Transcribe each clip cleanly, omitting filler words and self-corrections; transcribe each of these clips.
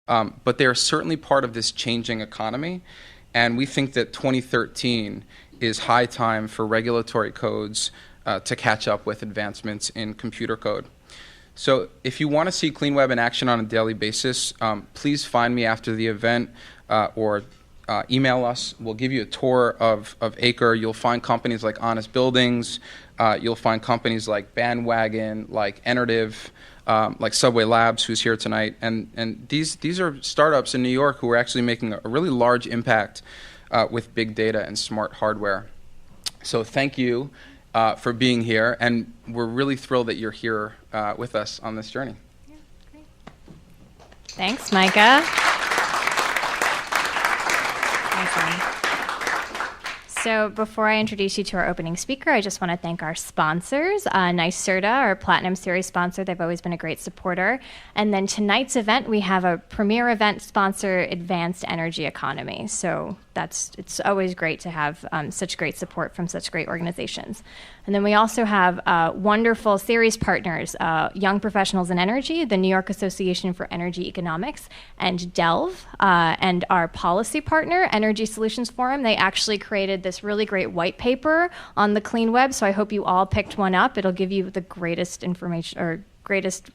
but they are certainly part of this changing economy. And we think that 2013 is high time for regulatory codes to catch up with advancements in computer code. So if you want to see Cleanweb in action on a daily basis, please find me after the event or email us. We'll give you a tour of Acre. You'll find companies like Honest Buildings. You'll find companies like Bandwagon, like Enertive, like Subway Labs, who's here tonight. And these are startups in New York who are actually making a really large impact with big data and smart hardware. So thank you for being here, and we're really thrilled that you're here with us on this journey. Yeah, great. Thanks, Micah. Awesome. So before I introduce you to our opening speaker, I just want to thank our sponsors, NYSERDA, our Platinum Series sponsor. They've always been a great supporter. And then tonight's event, we have a premier event sponsor, Advanced Energy Economy. So it's always great to have such great support from such great organizations. And then we also have wonderful series partners, Young Professionals in Energy, the New York Association for Energy Economics, and Delve, and our policy partner, Energy Solutions Forum. They actually created this really great white paper on the Cleanweb, so I hope you all picked one up. It'll give you the greatest information or greatest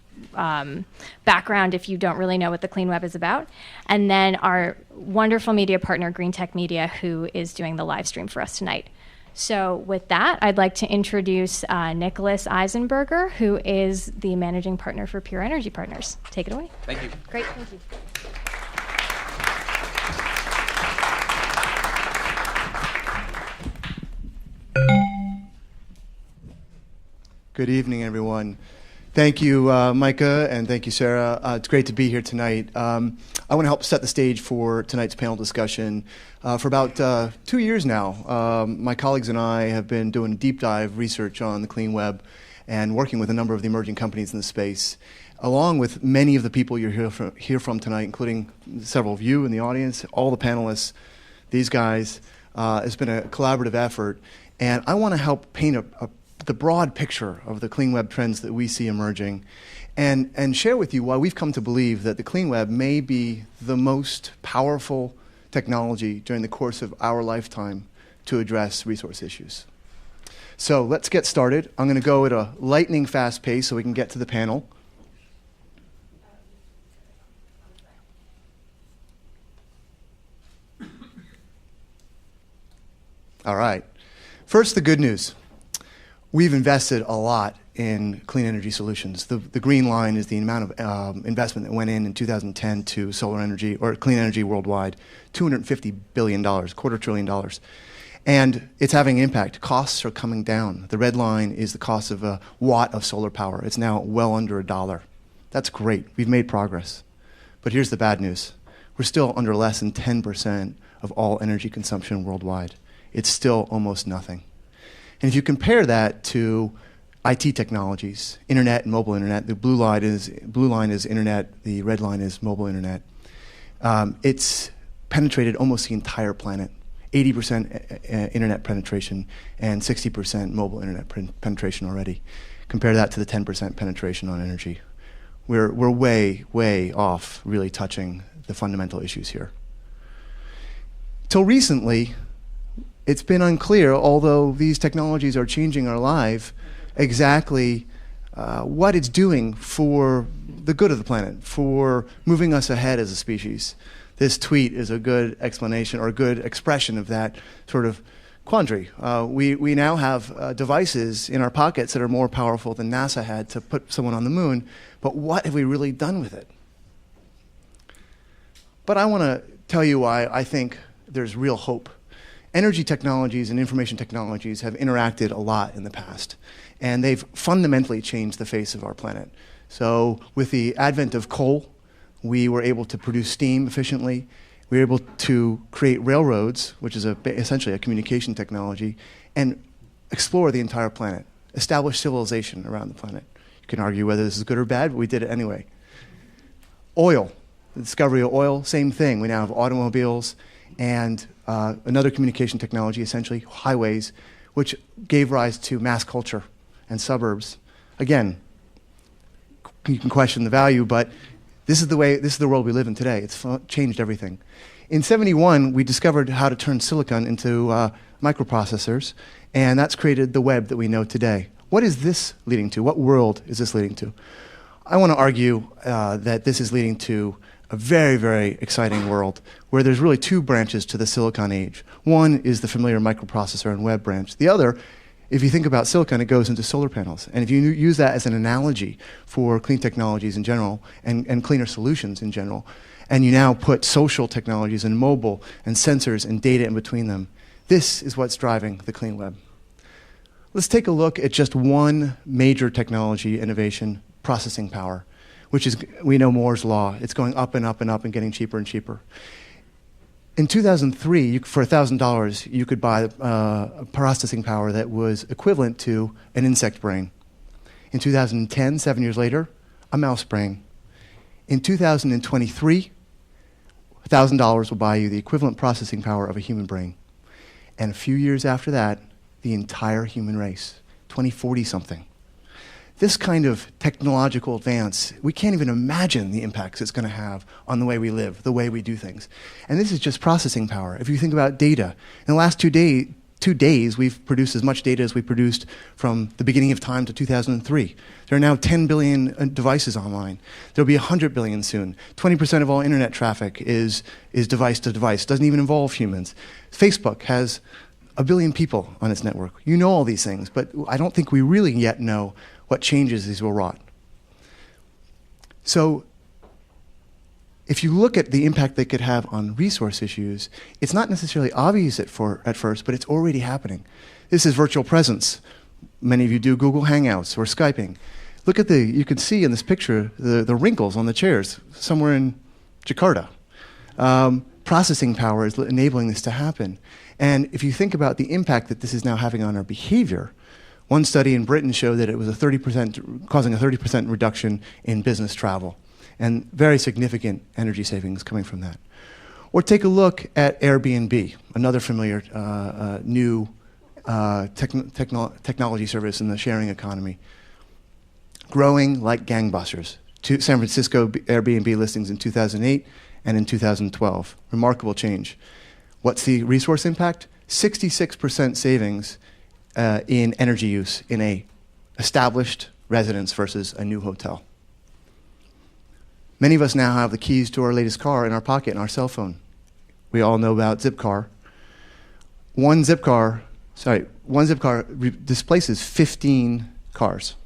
background if you don't really know what the Cleanweb is about. And then our wonderful media partner, Greentech Media, who is doing the live stream for us tonight. So with that, I'd like to introduce Nicholas Eisenberger, who is the managing partner for Pure Energy Partners. Take it away. Thank you. Great, thank you. Good evening, everyone. Thank you, Micah, and thank you, Sarah. It's great to be here tonight. I want to help set the stage for tonight's panel discussion. For about 2 years now, my colleagues and I have been doing deep dive research on the Cleanweb and working with a number of the emerging companies in the space, along with many of the people you'll hear from tonight, including several of you in the audience, all the panelists, these guys. It's been a collaborative effort, and I want to help paint the broad picture of the Cleanweb trends that we see emerging and share with you why we've come to believe that the Cleanweb may be the most powerful technology during the course of our lifetime to address resource issues. So let's get started. I'm going to go at a lightning fast pace so we can get to the panel. All right. First, the good news. We've invested a lot in clean energy solutions. The green line is the amount of investment that went in 2010 to solar energy or clean energy worldwide, $250 billion, $250 billion. And it's having an impact. Costs are coming down. The red line is the cost of a watt of solar power. It's now well under $1. That's great. We've made progress. But here's the bad news. We're still under less than 10% of all energy consumption worldwide. It's still almost nothing. And if you compare that to IT technologies, internet and mobile internet, the blue line is internet, the red line is mobile internet. It's penetrated almost the entire planet, 80% internet penetration and 60% mobile internet penetration already. Compare that to the 10% penetration on energy. We're way, way off really touching the fundamental issues here. Till recently, it's been unclear, although these technologies are changing our life, exactly what it's doing for the good of the planet, for moving us ahead as a species. This tweet is a good explanation or a good expression of that sort of quandary. We now have devices in our pockets that are more powerful than NASA had to put someone on the moon, but what have we really done with it? But I want to tell you why I think there's real hope. Energy technologies and information technologies have interacted a lot in the past, and they've fundamentally changed the face of our planet. So with the advent of coal, we were able to produce steam efficiently. We were able to create railroads, which is essentially a communication technology, and explore the entire planet, establish civilization around the planet. You can argue whether this is good or bad, but we did it anyway. Oil, the discovery of oil, same thing. We now have automobiles and another communication technology, essentially highways, which gave rise to mass culture and suburbs. Again, you can question the value, but This is the world we live in today. It's changed everything. In '71, we discovered how to turn silicon into microprocessors, and that's created the web that we know today. What is this leading to? What world is this leading to? I want to argue that this is leading to a very, very exciting world where there's really two branches to the silicon age. One is the familiar microprocessor and web branch. The other, if you think about silicon, it goes into solar panels. And if you use that as an analogy for clean technologies in general and cleaner solutions in general, and you now put social technologies and mobile and sensors and data in between them, this is what's driving the clean web. Let's take a look at just one major technology innovation, processing power, which is, we know Moore's law. It's going up and up and up and getting cheaper and cheaper. In 2003, for $1,000, you could buy processing power that was equivalent to an insect brain. In 2010, 7 years later, a mouse brain. In 2023, $1,000 will buy you the equivalent processing power of a human brain. And a few years after that, the entire human race, 2040 something. This kind of technological advance, we can't even imagine the impacts it's going to have on the way we live, the way we do things. And this is just processing power. If you think about data, in the last 2 days, we've produced as much data as we produced from the beginning of time to 2003. There are now 10 billion devices online. There'll be 100 billion soon. 20% of all internet traffic is device to device, doesn't even involve humans. Facebook has 1 billion people on its network. You know all these things, but I don't think we really yet know what changes these will wrought. So if you look at the impact they could have on resource issues, it's not necessarily obvious at first, but it's already happening. This is virtual presence. Many of you do Google Hangouts or Skyping. Look at you can see in this picture the wrinkles on the chairs somewhere in Jakarta. Processing power is enabling this to happen. And if you think about the impact that this is now having on our behavior, one study in Britain showed that it was causing a 30% reduction in business travel, and very significant energy savings coming from that. Or take a look at Airbnb, another familiar new technology service in the sharing economy, growing like gangbusters. San Francisco Airbnb listings in 2008 and in 2012. Remarkable change. What's the resource impact? 66% savings in energy use in a established residence versus a new hotel. Many of us now have the keys to our latest car in our pocket in our cell phone. We all know about Zipcar. One Zipcar displaces 15 cars.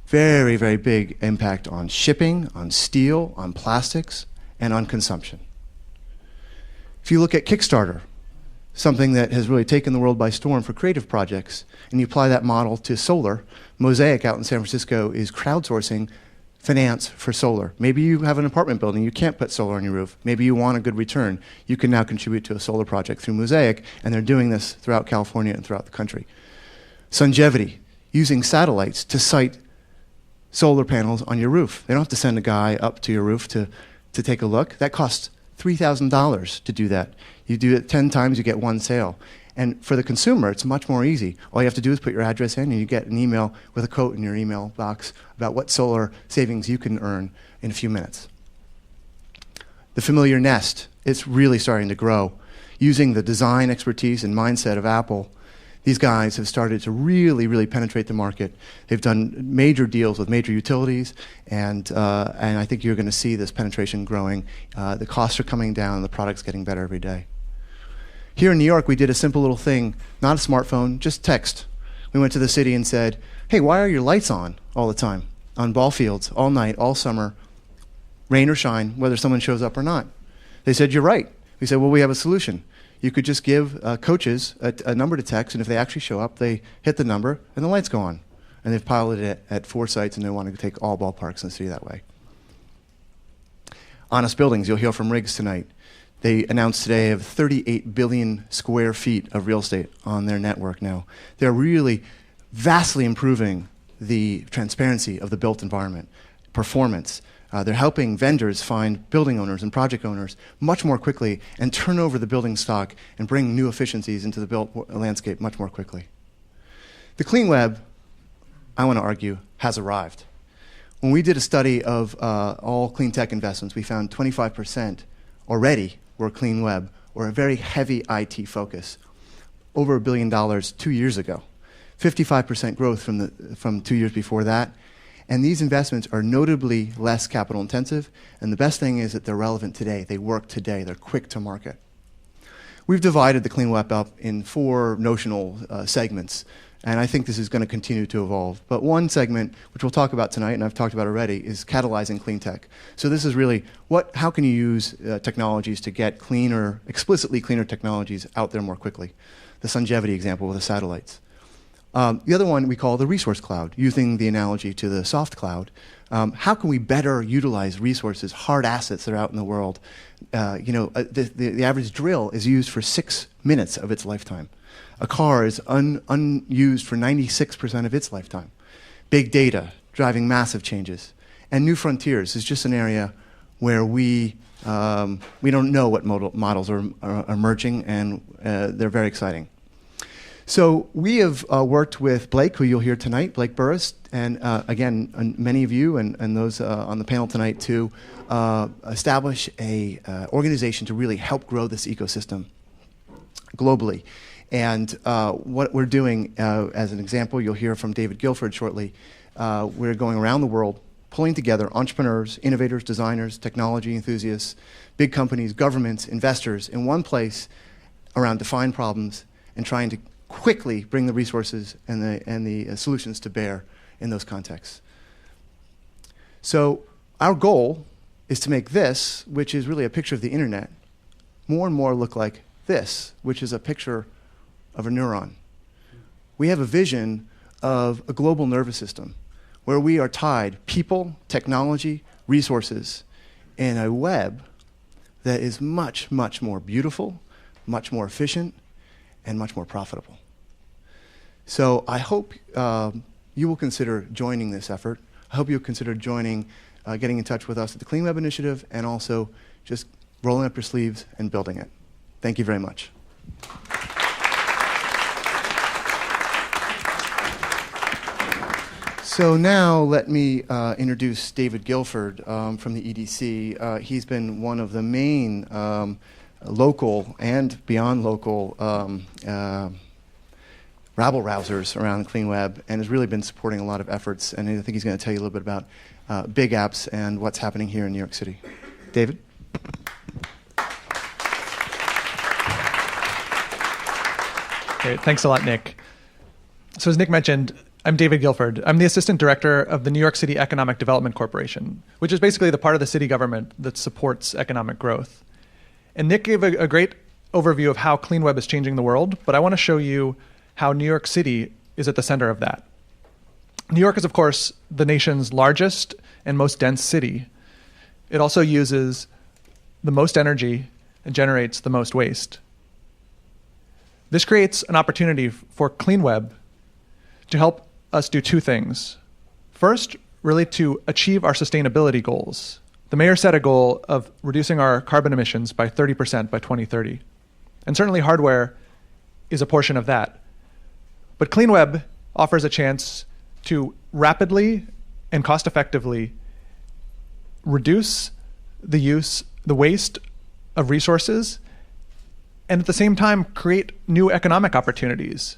Very, very big impact on shipping, on steel, on plastics, and on consumption. If you look at Kickstarter, something that has really taken the world by storm for creative projects, and you apply that model to solar, Mosaic out in San Francisco is crowdsourcing finance for solar. Maybe you have an apartment building, you can't put solar on your roof. Maybe you want a good return. You can now contribute to a solar project through Mosaic, and they're doing this throughout California and throughout the country. Sungevity, using satellites to site solar panels on your roof. They don't have to send a guy up to your roof to take a look. That costs $3,000 to do that. You do it 10 times, you get one sale. And for the consumer, it's much more easy. All you have to do is put your address in, and you get an email with a quote in your email box about what solar savings you can earn in a few minutes. The familiar Nest, it's really starting to grow. Using the design expertise and mindset of Apple, these guys have started to really, really penetrate the market. They've done major deals with major utilities, and I think you're going to see this penetration growing. The costs are coming down, and the product's getting better every day. Here in New York, we did a simple little thing, not a smartphone, just text. We went to the city and said, hey, why are your lights on all the time? On ball fields, all night, all summer, rain or shine, whether someone shows up or not. They said, you're right. We said, well, we have a solution. You could just give coaches a number to text, and if they actually show up, they hit the number, and the lights go on. And they've piloted it at 4 sites, and they want to take all ballparks in the city that way. Honest Buildings, you'll hear from Riggs tonight. They announced today they have 38 billion square feet of real estate on their network now. They're really vastly improving the transparency of the built environment, performance. They're helping vendors find building owners and project owners much more quickly and turn over the building stock and bring new efficiencies into the built landscape much more quickly. The clean web, I want to argue, has arrived. When we did a study of all clean tech investments, we found 25% already were clean web, or a very heavy IT focus, over $1 billion 2 years ago. 55% growth from 2 years before that. And these investments are notably less capital intensive, and the best thing is that they're relevant today. They work today. They're quick to market. We've divided the clean web up in 4 notional segments, and I think this is going to continue to evolve. But one segment, which we'll talk about tonight, and I've talked about already, is catalyzing clean tech. So this is really how can you use technologies to get cleaner, explicitly cleaner technologies out there more quickly? The Sungevity example with the satellites. The other one we call the resource cloud, using the analogy to the soft cloud. How can we better utilize resources, hard assets that are out in the world? The average drill is used for 6 minutes of its lifetime. A car is unused for 96% of its lifetime. Big data, driving massive changes. And new frontiers is just an area where we don't know what models are emerging, and they're very exciting. So we have worked with Blake, who you'll hear tonight, Blake Burris, and again, many of you and those on the panel tonight to establish a organization to really help grow this ecosystem globally. And what we're doing, as an example, you'll hear from David Guilford shortly, we're going around the world, pulling together entrepreneurs, innovators, designers, technology enthusiasts, big companies, governments, investors in one place around defined problems and trying to quickly bring the resources and the solutions to bear in those contexts. So our goal is to make this, which is really a picture of the internet, more and more look like this, which is a picture of a neuron. We have a vision of a global nervous system where we are tied, people, technology, resources, in a web that is much, much more beautiful, much more efficient, and much more profitable. So I hope you will consider joining this effort. I hope you'll consider joining, getting in touch with us at the Cleanweb Initiative, and also just rolling up your sleeves and building it. Thank you very much. So now let me introduce David Guilford from the EDC. He's been one of the main local and beyond local rabble-rousers around the clean web, and has really been supporting a lot of efforts. And I think he's going to tell you a little bit about big apps and what's happening here in New York City. David? Great. Thanks a lot, Nick. So as Nick mentioned, I'm David Guilford. I'm the Assistant Director of the New York City Economic Development Corporation, which is basically the part of the city government that supports economic growth. And Nick gave a great overview of how clean web is changing the world, but I want to show you how New York City is at the center of that. New York is, of course, the nation's largest and most dense city. It also uses the most energy and generates the most waste. This creates an opportunity for clean web to help us do 2 things. First, really to achieve our sustainability goals. The mayor set a goal of reducing our carbon emissions by 30% by 2030. And certainly hardware is a portion of that. But clean web offers a chance to rapidly and cost-effectively reduce the waste of resources, and at the same time create new economic opportunities.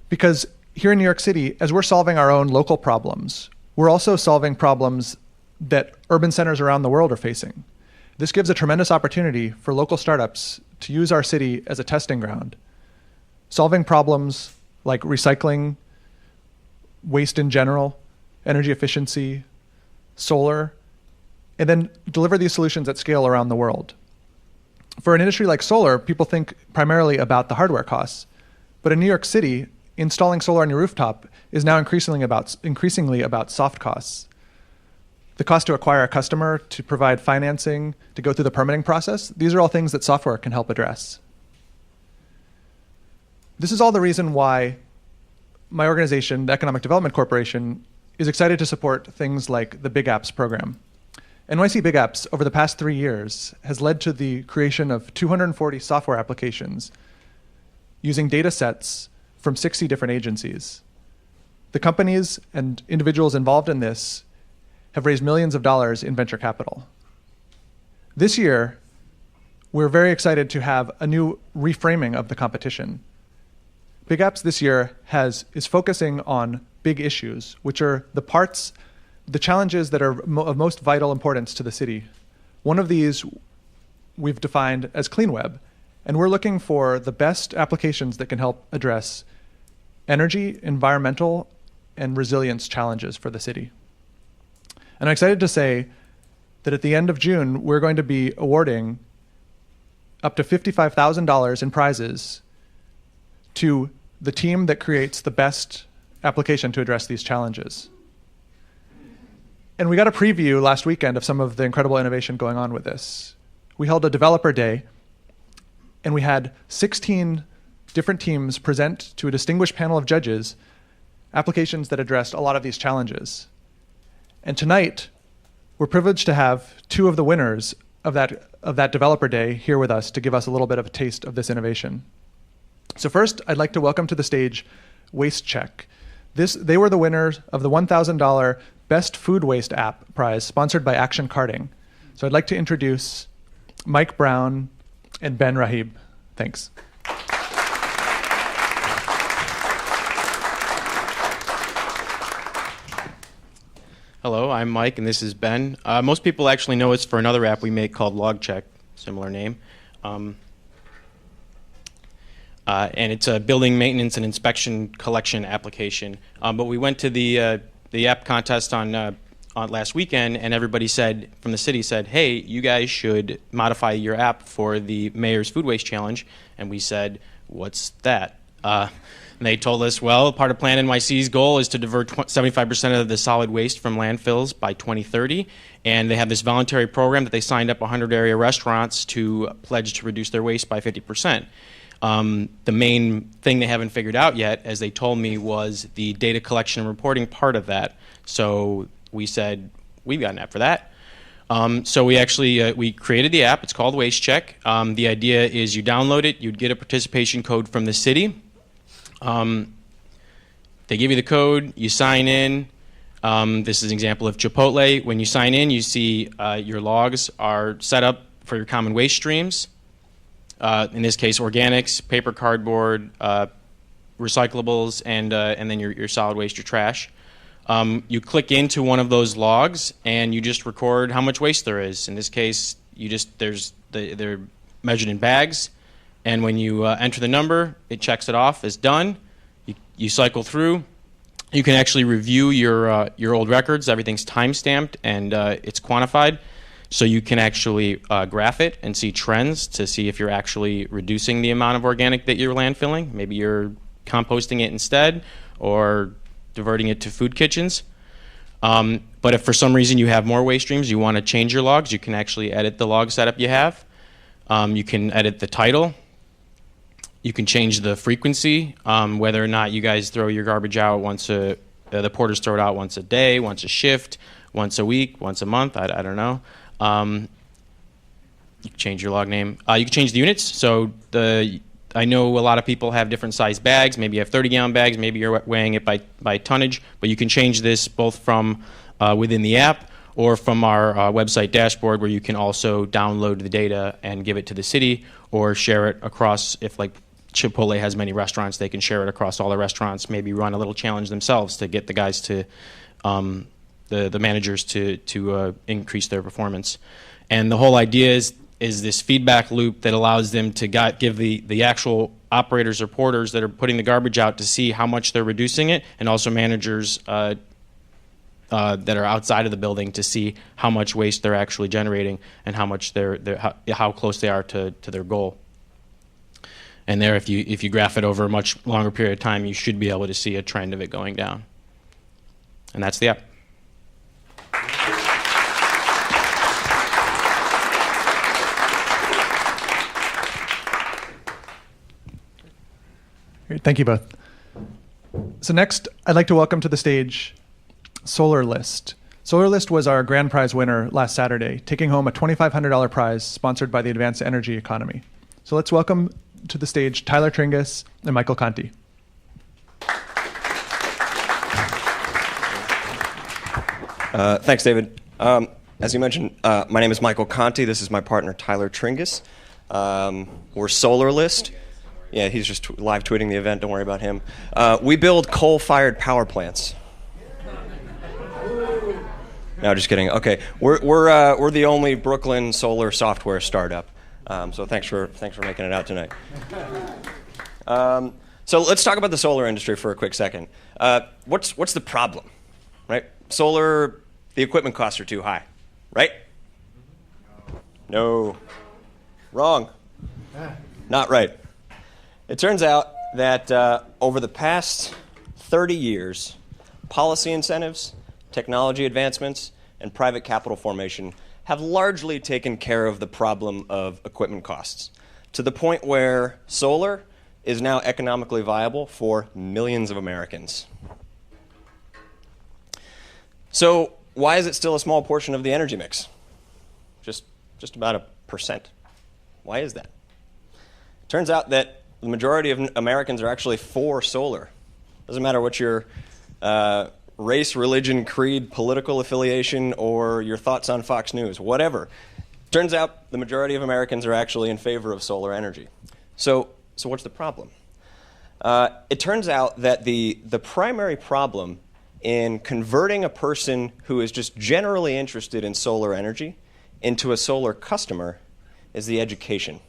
Because here in New York City, as we're solving our own local problems, we're also solving problems that urban centers around the world are facing. This gives a tremendous opportunity for local startups to use our city as a testing ground, solving problems like recycling, waste in general, energy efficiency, solar, and then deliver these solutions at scale around the world. For an industry like solar, people think primarily about the hardware costs. But in New York City, installing solar on your rooftop is now increasingly about soft costs. The cost to acquire a customer, to provide financing, to go through the permitting process, these are all things that software can help address. This is all the reason why my organization, the Economic Development Corporation, is excited to support things like the Big Apps program. NYC Big Apps, over the past 3 years, has led to the creation of 240 software applications using data sets from 60 different agencies. The companies and individuals involved in this have raised millions of dollars in venture capital. This year, we're very excited to have a new reframing of the competition. Big Apps this year is focusing on big issues, which are the challenges that are of most vital importance to the city. One of these we've defined as Cleanweb, and we're looking for the best applications that can help address energy, environmental, and resilience challenges for the city. And I'm excited to say that at the end of June, we're going to be awarding up to $55,000 in prizes to the team that creates the best application to address these challenges. And we got a preview last weekend of some of the incredible innovation going on with this. We held a developer day, and we had 16 different teams present to a distinguished panel of judges applications that addressed a lot of these challenges. And tonight, we're privileged to have two of the winners of that developer day here with us to give us a little bit of a taste of this innovation. So first, I'd like to welcome to the stage Waste Check. They were the winners of the $1,000 Best Food Waste App prize sponsored by Action Carting. So I'd like to introduce Mike Brown and Ben Rahib. Thanks. Hello, I'm Mike, and this is Ben. Most people actually know us for another app we make called LogCheck, similar name. And it's a building maintenance and inspection collection application. But we went to the app contest on last weekend, and everybody from the city said, hey, you guys should modify your app for the Mayor's Food Waste Challenge. And we said, what's that? And they told us, well, part of Plan NYC's goal is to divert 75% of the solid waste from landfills by 2030. And they have this voluntary program that they signed up 100 area restaurants to pledge to reduce their waste by 50%. The main thing they haven't figured out yet, as they told me, was the data collection and reporting part of that. So we said, we've got an app for that. So we actually we created the app. It's called Waste Check. The idea is you download it, you'd get a participation code from the city. They give you the code, you sign in. This is an example of Chipotle. When you sign in, you see your logs are set up for your common waste streams. In this case, organics, paper, cardboard, recyclables, and then your solid waste, your trash. You click into one of those logs, and you just record how much waste there is. In this case, they're measured in bags, and when you enter the number, it checks it off as done. You cycle through. You can actually review your old records. Everything's time-stamped, and it's quantified. So you can actually graph it and see trends to see if you're actually reducing the amount of organic that you're landfilling. Maybe you're composting it instead or diverting it to food kitchens. But if for some reason you have more waste streams, you want to change your logs, you can actually edit the log setup you have. You can edit the title. You can change the frequency, whether or not you guys throw your garbage out the porters throw it out once a day, once a shift, once a week, once a month, I don't know. You can change your log name. You can change the units. So I know a lot of people have different size bags. Maybe you have 30-gallon bags. Maybe you're weighing it by tonnage. But you can change this both from within the app or from our website dashboard, where you can also download the data and give it to the city or share it across. If like Chipotle has many restaurants, they can share it across all the restaurants. Maybe run a little challenge themselves to get the guys to the managers to increase their performance. And the whole idea is this feedback loop that allows them to give the actual operators or porters that are putting the garbage out to see how much they're reducing it, and also managers that are outside of the building to see how much waste they're actually generating and how much how close they are to their goal. And there, if you graph it over a much longer period of time, you should be able to see a trend of it going down. And that's the app. Great, thank you both. So next, I'd like to welcome to the stage SolarList. SolarList was our grand prize winner last Saturday, taking home a $2,500 prize sponsored by the Advanced Energy Economy. So let's welcome to the stage Tyler Tringus and Michael Conti. Thanks, David. As you mentioned, my name is Michael Conti. This is my partner, Tyler Tringus. We're Solarlist. Yeah, he's just live tweeting the event. Don't worry about him. We build coal-fired power plants. No, just kidding. Okay, we're the only Brooklyn solar software startup. So thanks for making it out tonight. So let's talk about the solar industry for a quick second. What's the problem, right? Solar, the equipment costs are too high, right? No. Wrong. Not right. It turns out that over the past 30 years, policy incentives, technology advancements, and private capital formation have largely taken care of the problem of equipment costs, to the point where solar is now economically viable for millions of Americans. So why is it still a small portion of the energy mix? Just about 1%. Why is that? It turns out that the majority of Americans are actually for solar. Doesn't matter what your race, religion, creed, political affiliation, or your thoughts on Fox News, whatever. Turns out the majority of Americans are actually in favor of solar energy. So what's the problem? It turns out that the primary problem in converting a person who is just generally interested in solar energy into a solar customer is the education.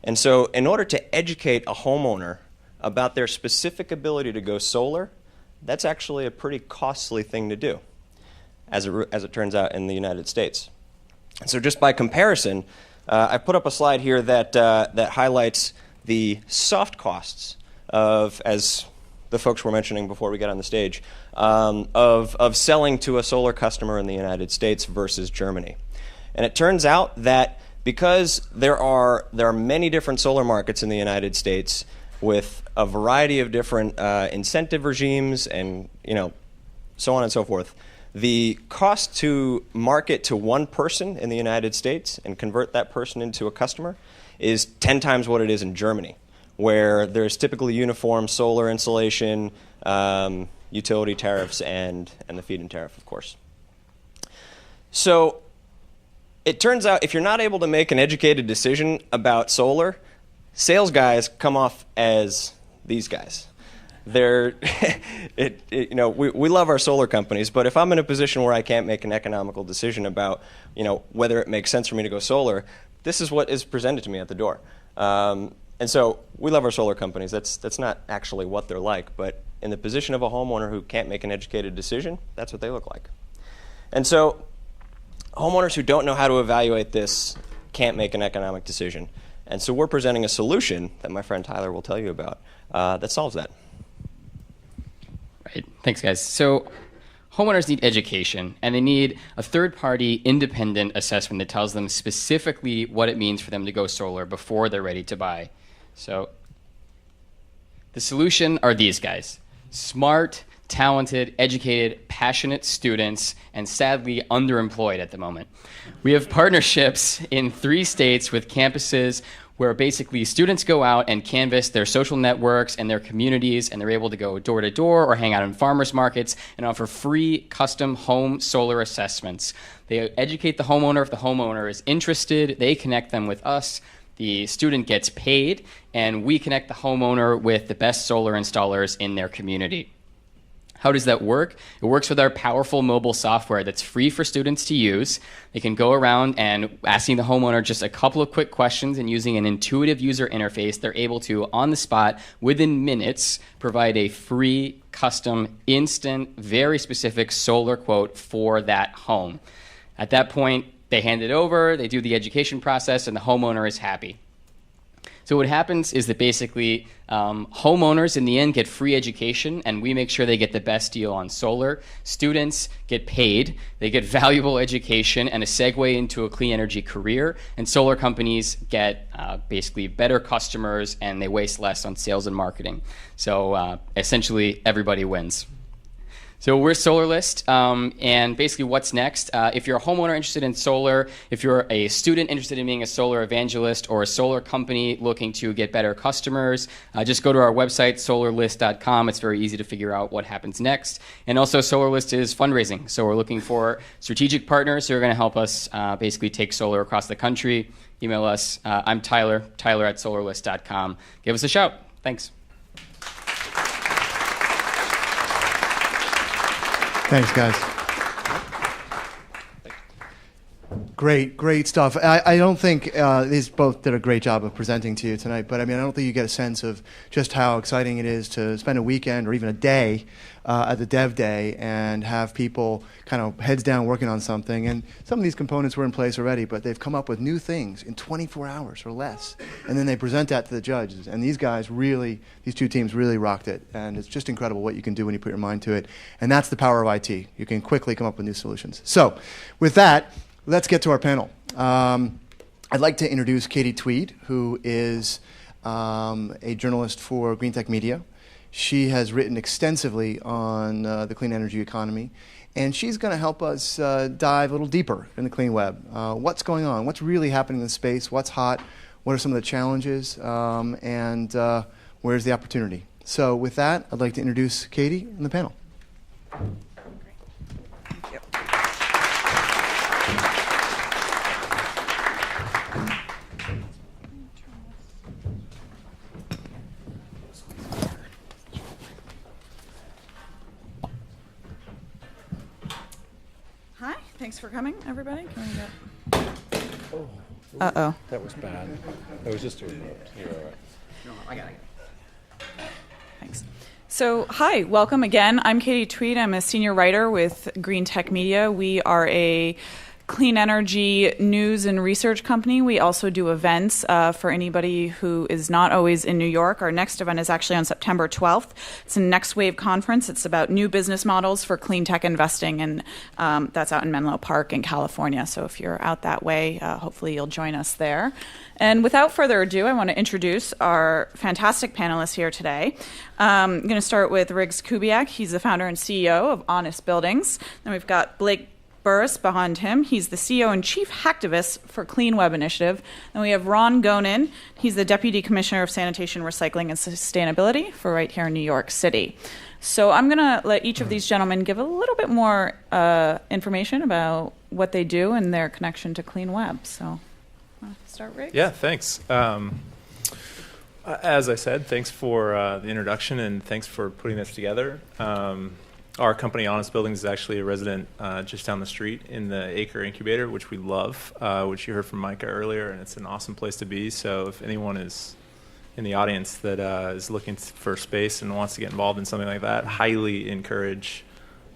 And so in order to educate a homeowner about their specific ability to go solar, that's actually a pretty costly thing to do, as it turns out in the United States. And so just by comparison, I put up a slide here that highlights the soft costs of, as the folks were mentioning before we got on the stage, of selling to a solar customer in the United States versus Germany. And it turns out that because there are many different solar markets in the United States with a variety of different incentive regimes and so on and so forth, the cost to market to one person in the United States and convert that person into a customer is 10 times what it is in Germany, where there's typically uniform solar installation, utility tariffs, and the feed-in tariff, of course. So it turns out if you're not able to make an educated decision about solar, sales guys come off as these guys. We love our solar companies, but if I'm in a position where I can't make an economical decision about whether it makes sense for me to go solar, this is what is presented to me at the door. And so we love our solar companies. That's not actually what they're like, but in the position of a homeowner who can't make an educated decision, that's what they look like. And so homeowners who don't know how to evaluate this can't make an economic decision. And so we're presenting a solution that my friend Tyler will tell you about that solves that. Right. Thanks, guys. So homeowners need education, and they need a third-party independent assessment that tells them specifically what it means for them to go solar before they're ready to buy. So the solution are these guys: smart, talented, educated, passionate students, and sadly underemployed at the moment. We have partnerships in 3 states with campuses where basically students go out and canvass their social networks and their communities, and they're able to go door to door or hang out in farmers markets and offer free custom home solar assessments. They educate the homeowner. If the homeowner is interested, they connect them with us. The student gets paid, and we connect the homeowner with the best solar installers in their community. How does that work? It works with our powerful mobile software that's free for students to use. They can go around and asking the homeowner just a couple of quick questions, and using an intuitive user interface, they're able to, on the spot, within minutes, provide a free, custom, instant, very specific solar quote for that home. At that point, they hand it over, they do the education process, and the homeowner is happy. So what happens is that basically homeowners in the end get free education, and we make sure they get the best deal on solar. Students get paid, they get valuable education and a segue into a clean energy career, and solar companies get basically better customers, and they waste less on sales and marketing. So essentially everybody wins. So we're SolarList, and basically what's next? If you're a homeowner interested in solar, if you're a student interested in being a solar evangelist, or a solar company looking to get better customers, just go to our website, solarlist.com. It's very easy to figure out what happens next. And also SolarList is fundraising, so we're looking for strategic partners who are going to help us basically take solar across the country. Email us. I'm Tyler at solarlist.com. Give us a shout. Thanks. Thanks, guys. Great stuff. I don't think these both did a great job of presenting to you tonight, but I mean, I don't think you get a sense of just how exciting it is to spend a weekend or even a day at the Dev Day and have people kind of heads down working on something. And some of these components were in place already, but they've come up with new things in 24 hours or less. And then they present that to the judges. And these guys really, these two teams really rocked it. And it's just incredible what you can do when you put your mind to it. And that's the power of IT. You can quickly come up with new solutions. So with that, let's get to our panel. I'd like to introduce Katie Tweed, who is a journalist for Greentech Media. She has written extensively on the clean energy economy, and she's going to help us dive a little deeper in the clean web. What's going on? What's really happening in the space? What's hot? What are some of the challenges? And where's the opportunity? So with that, I'd like to introduce Katie in the panel. Thanks for coming, everybody. Can we get... Uh-oh. That was bad. That was just a remote. You're all right. No, I got it. Thanks. So, hi, welcome again. I'm Katie Tweed. I'm a senior writer with Greentech Media. We are a clean energy news and research company. We also do events for anybody who is not always in New York. Our next event is actually on September 12th. It's a Next Wave conference. It's about new business models for clean tech investing, and that's out in Menlo Park in California. So if you're out that way, hopefully you'll join us there. And without further ado, I want to introduce our fantastic panelists here today. I'm going to start with Riggs Kubiak. He's the founder and CEO of Honest Buildings. Then we've got Blake Burris behind him. He's the CEO and chief hacktivist for Cleanweb Initiative. And we have Ron Gonen. He's the deputy commissioner of sanitation, recycling, and sustainability for right here in New York City. So I'm going to let each of these gentlemen give a little bit more information about what they do and their connection to Cleanweb. So start, Riggs? Yeah, thanks. As I said, thanks for the introduction and thanks for putting this together. Our company, Honest Buildings, is actually a resident just down the street in the Acre Incubator, which we love, which you heard from Micah earlier, and it's an awesome place to be. So if anyone is in the audience that is looking for space and wants to get involved in something like that, highly encourage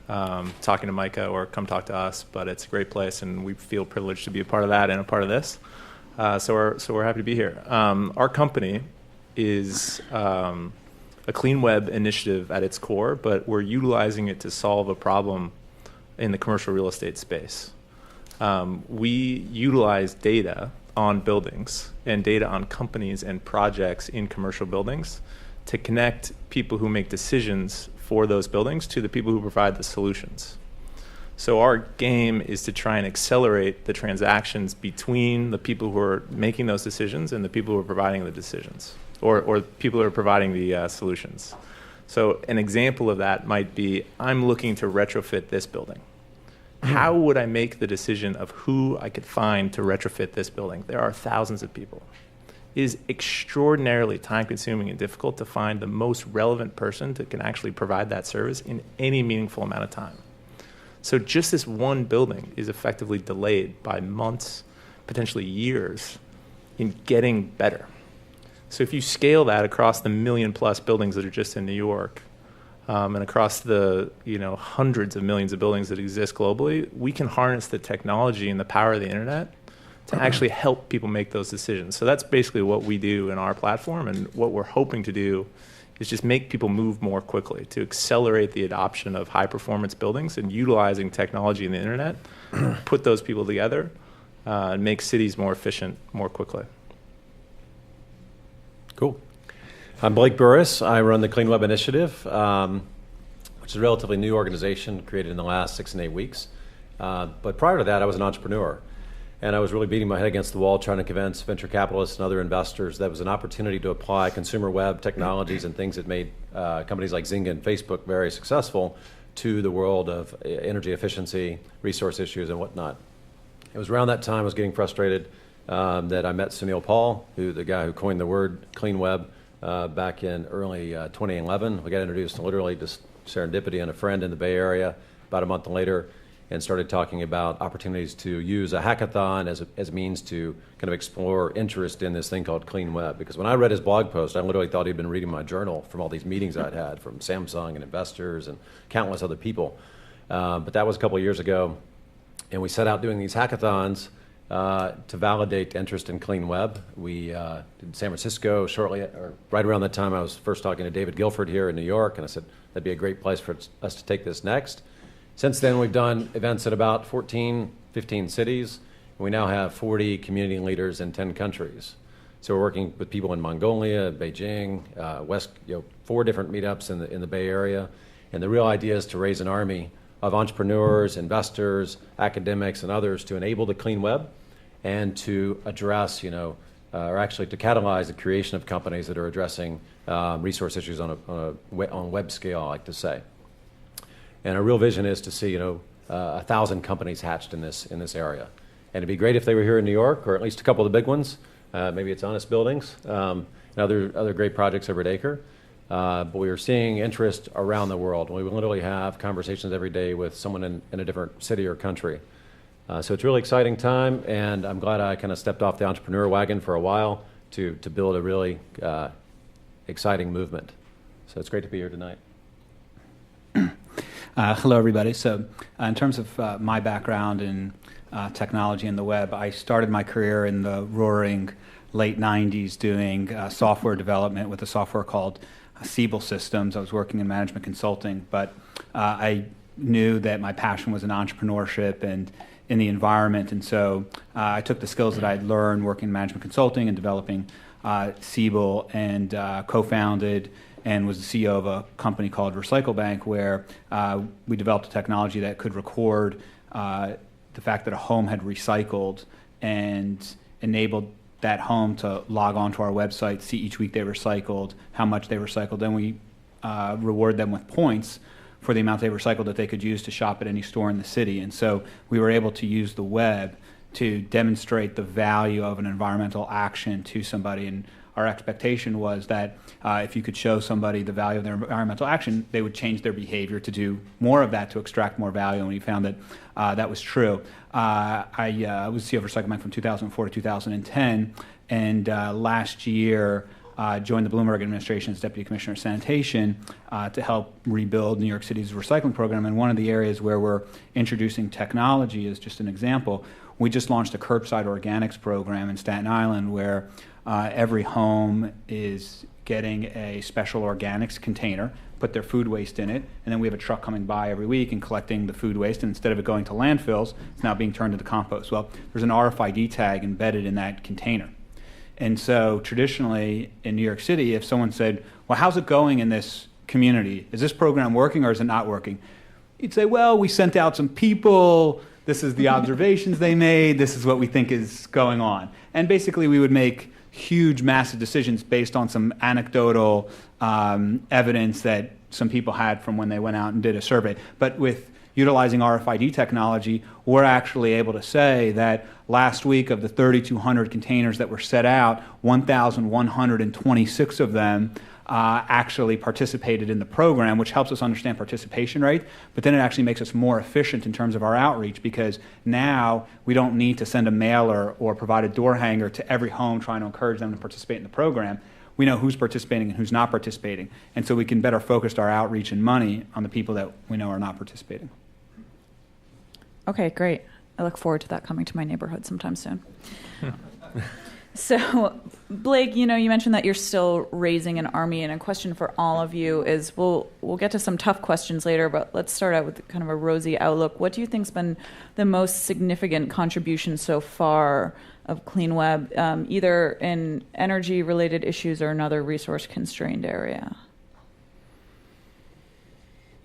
talking to Micah or come talk to us. But it's a great place, and we feel privileged to be a part of that and a part of this. So we're happy to be here. Our company is a Cleanweb initiative at its core, but we're utilizing it to solve a problem in the commercial real estate space. We utilize data on buildings and data on companies and projects in commercial buildings to connect people who make decisions for those buildings to the people who provide the solutions. So our game is to try and accelerate the transactions between the people who are making those decisions and the people who are providing the decisions. Or people who are providing the solutions. So an example of that might be, I'm looking to retrofit this building. How would I make the decision of who I could find to retrofit this building? There are thousands of people. It is extraordinarily time-consuming and difficult to find the most relevant person that can actually provide that service in any meaningful amount of time. So just this one building is effectively delayed by months, potentially years, in getting better. So if you scale that across the 1 million+ buildings that are just in New York, and across the hundreds of millions of buildings that exist globally, we can harness the technology and the power of the internet to actually help people make those decisions. So that's basically what we do in our platform, and what we're hoping to do is just make people move more quickly, to accelerate the adoption of high-performance buildings and utilizing technology and the internet, put those people together, and make cities more efficient more quickly. Cool. I'm Blake Burris. I run the Cleanweb Initiative. which is a relatively new organization created in the last 6 and 8 weeks. But prior to that, I was an entrepreneur. And I was really beating my head against the wall trying to convince venture capitalists and other investors that it was an opportunity to apply consumer web technologies and things that made companies like Zynga and Facebook very successful to the world of energy efficiency, resource issues, and whatnot. It was around that time I was getting frustrated that I met Sunil Paul, the guy who coined the word Cleanweb back in early 2011. We got introduced to literally just serendipity and a friend in the Bay Area about a month later, and started talking about opportunities to use a hackathon as a means to kind of explore interest in this thing called Cleanweb. Because when I read his blog post, I literally thought he'd been reading my journal from all these meetings I'd had from Samsung and investors and countless other people. But that was a couple of years ago, and we set out doing these hackathons to validate interest in Cleanweb. We did San Francisco right around that time. I was first talking to David Guilford here in New York, and I said that'd be a great place for us to take this next. Since then, we've done events in about 14, 15 cities. And we now have 40 community leaders in 10 countries. So we're working with people in Mongolia, Beijing, 4 different meetups in the Bay Area. And the real idea is to raise an army of entrepreneurs, investors, academics, and others to enable the clean web and to address, or actually to catalyze the creation of companies that are addressing resource issues on web scale, I like to say. And our real vision is to see, 1,000 companies hatched in this area. And it'd be great if they were here in New York, or at least a couple of the big ones. Maybe it's Honest Buildings, and other great projects over at Acre. But we are seeing interest around the world. We literally have conversations every day with someone in a different city or country. So it's a really exciting time, and I'm glad I kind of stepped off the entrepreneur wagon for a while to build a really exciting movement. So it's great to be here tonight. Hello, everybody. So in terms of my background in technology and the web, I started my career in the roaring late 90s doing software development with a software called Siebel Systems. I was working in management consulting, but I knew that my passion was in entrepreneurship and in the environment, and so I took the skills that I'd learned working in management consulting and developing Siebel and co-founded and was the CEO of a company called Recycle Bank, where we developed a technology that could record the fact that a home had recycled and enabled that home to log onto our website, see each week they recycled, how much they recycled. Then we reward them with points for the amount they recycled that they could use to shop at any store in the city. And so we were able to use the web to demonstrate the value of an environmental action to somebody. And our expectation was that if you could show somebody the value of their environmental action, they would change their behavior to do more of that, to extract more value, and we found that that was true. I was CEO of Recycle Bank from 2004 to 2010, and last year joined the Bloomberg administration as Deputy Commissioner of Sanitation to help rebuild New York City's recycling program. And one of the areas where we're introducing technology is just an example. We just launched a curbside organics program in Staten Island where every home is getting a special organics container, put their food waste in it, and then we have a truck coming by every week and collecting the food waste, and instead of it going to landfills, it's now being turned into compost. Well, there's an RFID tag embedded in that container. And so traditionally in New York City, if someone said, well, how's it going in this community? Is this program working or is it not working? You'd say, well, we sent out some people, this is the observations they made, this is what we think is going on. And basically we would make huge, massive decisions based on some anecdotal evidence that some people had from when they went out and did a survey. But with utilizing RFID technology, we're actually able to say that last week of the 3,200 containers that were set out, 1,126 of them actually participated in the program, which helps us understand participation rate, but then it actually makes us more efficient in terms of our outreach, because now we don't need to send a mailer or provide a door hanger to every home trying to encourage them to participate in the program. We know who's participating and who's not participating, and so we can better focus our outreach and money on the people that we know are not participating. Okay, great. I look forward to that coming to my neighborhood sometime soon. So, Blake, you mentioned that you're still raising an army, and a question for all of you is, we'll get to some tough questions later, but let's start out with kind of a rosy outlook. What do you think's been the most significant contribution so far of Cleanweb, either in energy-related issues or another resource-constrained area?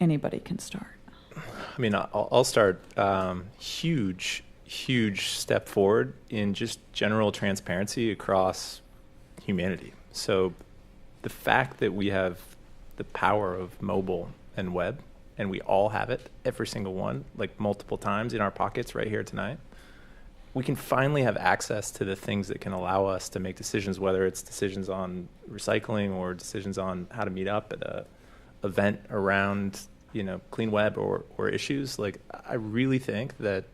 anybody can start? I mean, I'll start. Huge step forward in just general transparency across humanity. So the fact that we have the power of mobile and web, and we all have it, every single one, like multiple times in our pockets right here tonight, we can finally have access to the things that can allow us to make decisions, whether it's decisions on recycling or decisions on how to meet up at an event around, clean web or issues. Like, I really think that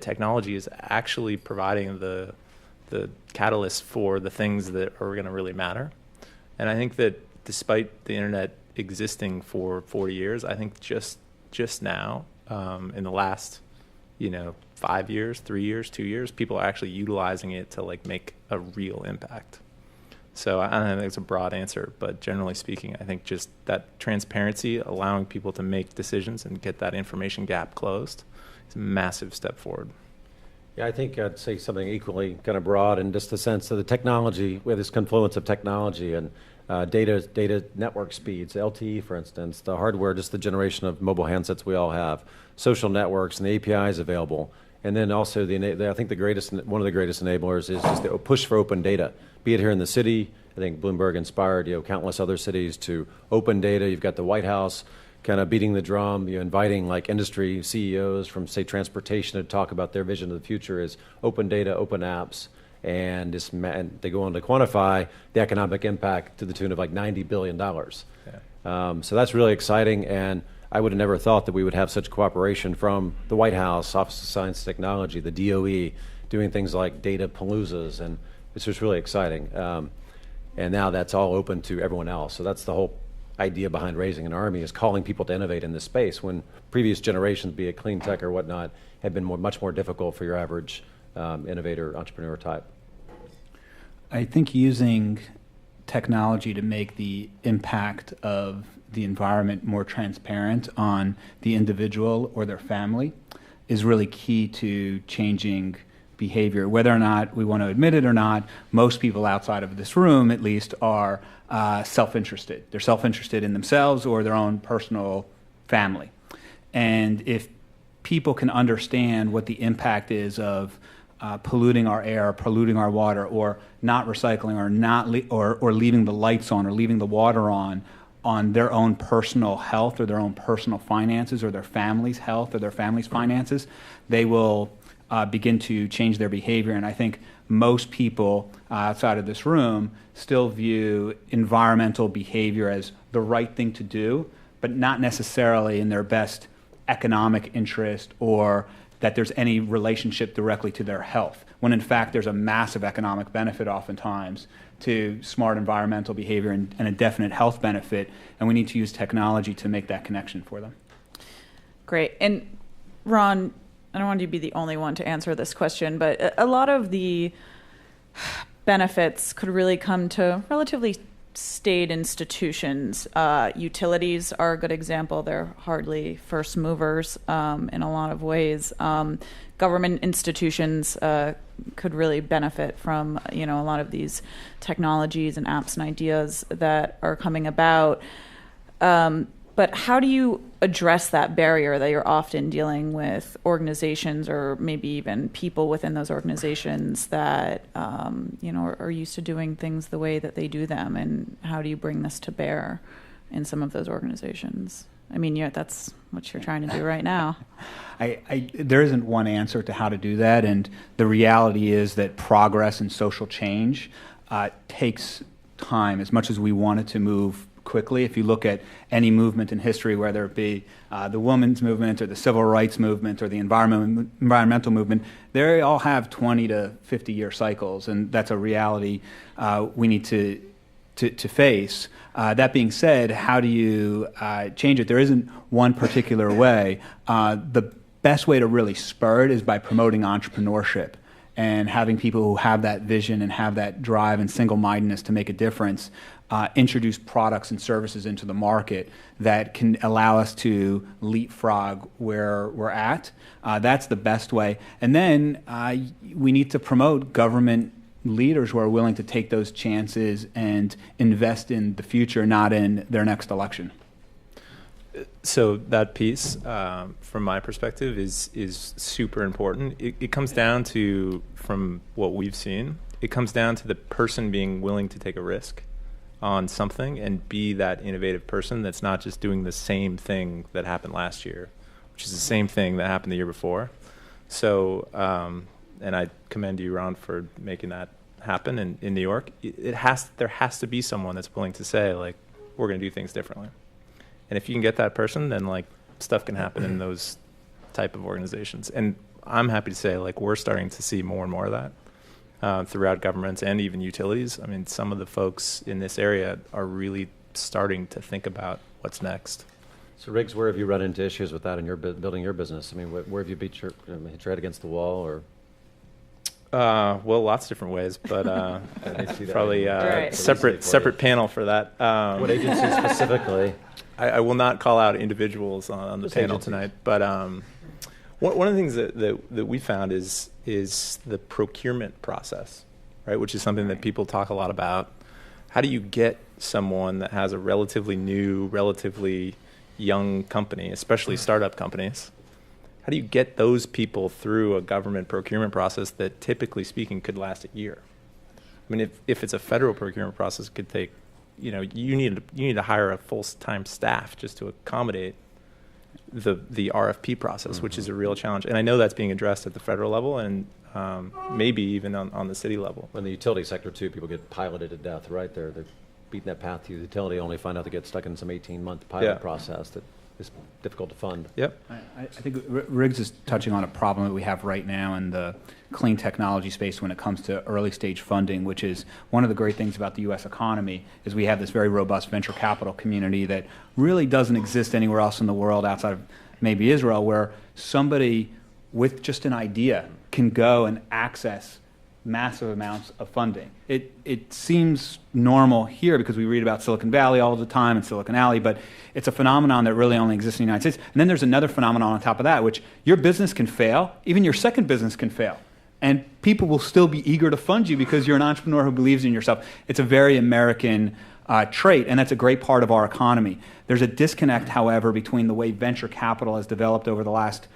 technology is actually providing the catalyst for the things that are going to really matter. And I think that despite the internet existing for 40 years, I think just now, in the last, 5 years, 3 years, 2 years, people are actually utilizing it to like make a real impact. So I don't think it's a broad answer, but generally speaking, I think just that transparency, allowing people to make decisions and get that information gap closed, is a massive step forward. Yeah, I think I'd say something equally kind of broad in just the sense of the technology, we have this confluence of technology and data network speeds, LTE, for instance, the hardware, just the generation of mobile handsets we all have, social networks and the APIs available. And then also, I think one of the greatest enablers is just the push for open data, be it here in the city. I think Bloomberg inspired countless other cities to open data. You've got the White House kind of beating the drum, inviting like industry CEOs from, say, transportation to talk about their vision of the future is open data, open apps, and they go on to quantify the economic impact to the tune of like $90 billion. Yeah. So that's really exciting, and I would have never thought that we would have such cooperation from the White House, Office of Science and Technology, the DOE, doing things like data paloozas, and it's just really exciting. And now that's all open to everyone else. So that's the whole idea behind raising an army, is calling people to innovate in this space when previous generations, be it clean tech or whatnot, have been much more difficult for your average innovator, entrepreneur type. I think using technology to make the impact of the environment more transparent on the individual or their family is really key to changing behavior. Whether or not we want to admit it or not, most people outside of this room, at least, are self-interested. They're self-interested in themselves or their own personal family. And if people can understand what the impact is of polluting our air, polluting our water, or not recycling, or leaving the lights on, or leaving the water on their own personal health, or their own personal finances, or their family's health, or their family's finances, they will begin to change their behavior. And I think most people outside of this room still view environmental behavior as the right thing to do, but not necessarily in their best economic interest, or that there's any relationship directly to their health, when in fact there's a massive economic benefit oftentimes to smart environmental behavior and a definite health benefit, and we need to use technology to make that connection for them. Great. And Ron, I don't want you to be the only one to answer this question, but a lot of the benefits could really come to relatively state institutions. Utilities are a good example. They're hardly first movers in a lot of ways. Government institutions could really benefit from a lot of these technologies and apps and ideas that are coming about. But how do you address that barrier that you're often dealing with organizations, or maybe even people within those organizations that are used to doing things the way that they do them, and how do you bring this to bear in some of those organizations? I mean, that's what you're trying to do right now. There isn't one answer to how to do that, and the reality is that progress and social change takes time. As much as we want it to move quickly, if you look at any movement in history, whether it be the women's movement or the civil rights movement or the environmental movement, they all have 20 to 50-year cycles, and that's a reality we need to face. That being said, how do you change it? There isn't one particular way. The best way to really spur it is by promoting entrepreneurship and having people who have that vision and have that drive and single-mindedness to make a difference introduce products and services into the market that can allow us to leapfrog where we're at. That's the best way. And then we need to promote government leaders who are willing to take those chances and invest in the future, not in their next election. So that piece, from my perspective, is super important. It comes down to, from what we've seen, it comes down to the person being willing to take a risk on something and be that innovative person that's not just doing the same thing that happened last year, which is the same thing that happened the year before. So, and I commend you, Ron, for making that happen in New York. There has to be someone that's willing to say, like, we're going to do things differently. And if you can get that person, then like stuff can happen in those type of organizations. And I'm happy to say, like, we're starting to see more and more of that throughout governments and even utilities. I mean, some of the folks in this area are really starting to think about what's next. So, Riggs, where have you run into issues with that in your building your business? I mean, where have you hit your head against the wall, or? Well, lots of different ways, but probably separate panel for that. What agency specifically? I will not call out individuals on the panel tonight, but one of the things that we found is the procurement process, right? Which is something that people talk a lot about. How do you get someone that has a relatively new, relatively young company, especially startup companies? How do you get those people through a government procurement process that, typically speaking, could last a year? I mean, if it's a federal procurement process, it could take, you need to hire a full-time staff just to accommodate the RFP process, which is a real challenge. And I know that's being addressed at the federal level and maybe even on the city level. In the utility sector, too, people get piloted to death, right? They're beating that path to the utility, only find out they get stuck in some 18-month pilot process that is difficult to fund. Yep. I think Riggs is touching on a problem that we have right now in the clean technology space when it comes to early stage funding, which is one of the great things about the U.S. economy is we have this very robust venture capital community that really doesn't exist anywhere else in the world outside of maybe Israel, where somebody with just an idea can go and access massive amounts of funding. It seems normal here because we read about Silicon Valley all the time and Silicon Alley, but it's a phenomenon that really only exists in the United States. And then there's another phenomenon on top of that, which your business can fail, even your second business can fail. And people will still be eager to fund you because you're an entrepreneur who believes in yourself. It's a very American trait, and that's a great part of our economy. There's a disconnect, however, between the way venture capital has developed over the last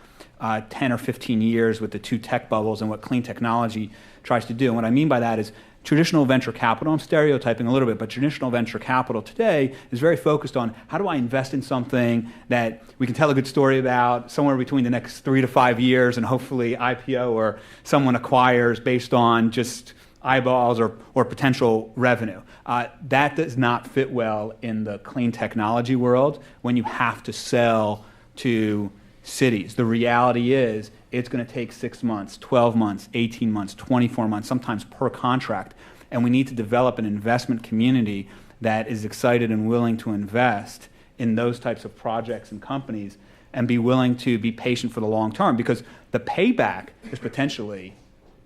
10 or 15 years with the two tech bubbles and what clean technology tries to do. And what I mean by that is traditional venture capital, I'm stereotyping a little bit, but traditional venture capital today is very focused on how do I invest in something that we can tell a good story about somewhere between the next 3 to 5 years and hopefully IPO or someone acquires based on just eyeballs or potential revenue. That does not fit well in the clean technology world when you have to sell to cities. The reality is it's going to take 6 months, 12 months, 18 months, 24 months, sometimes per contract. And we need to develop an investment community that is excited and willing to invest in those types of projects and companies and be willing to be patient for the long term because the payback is potentially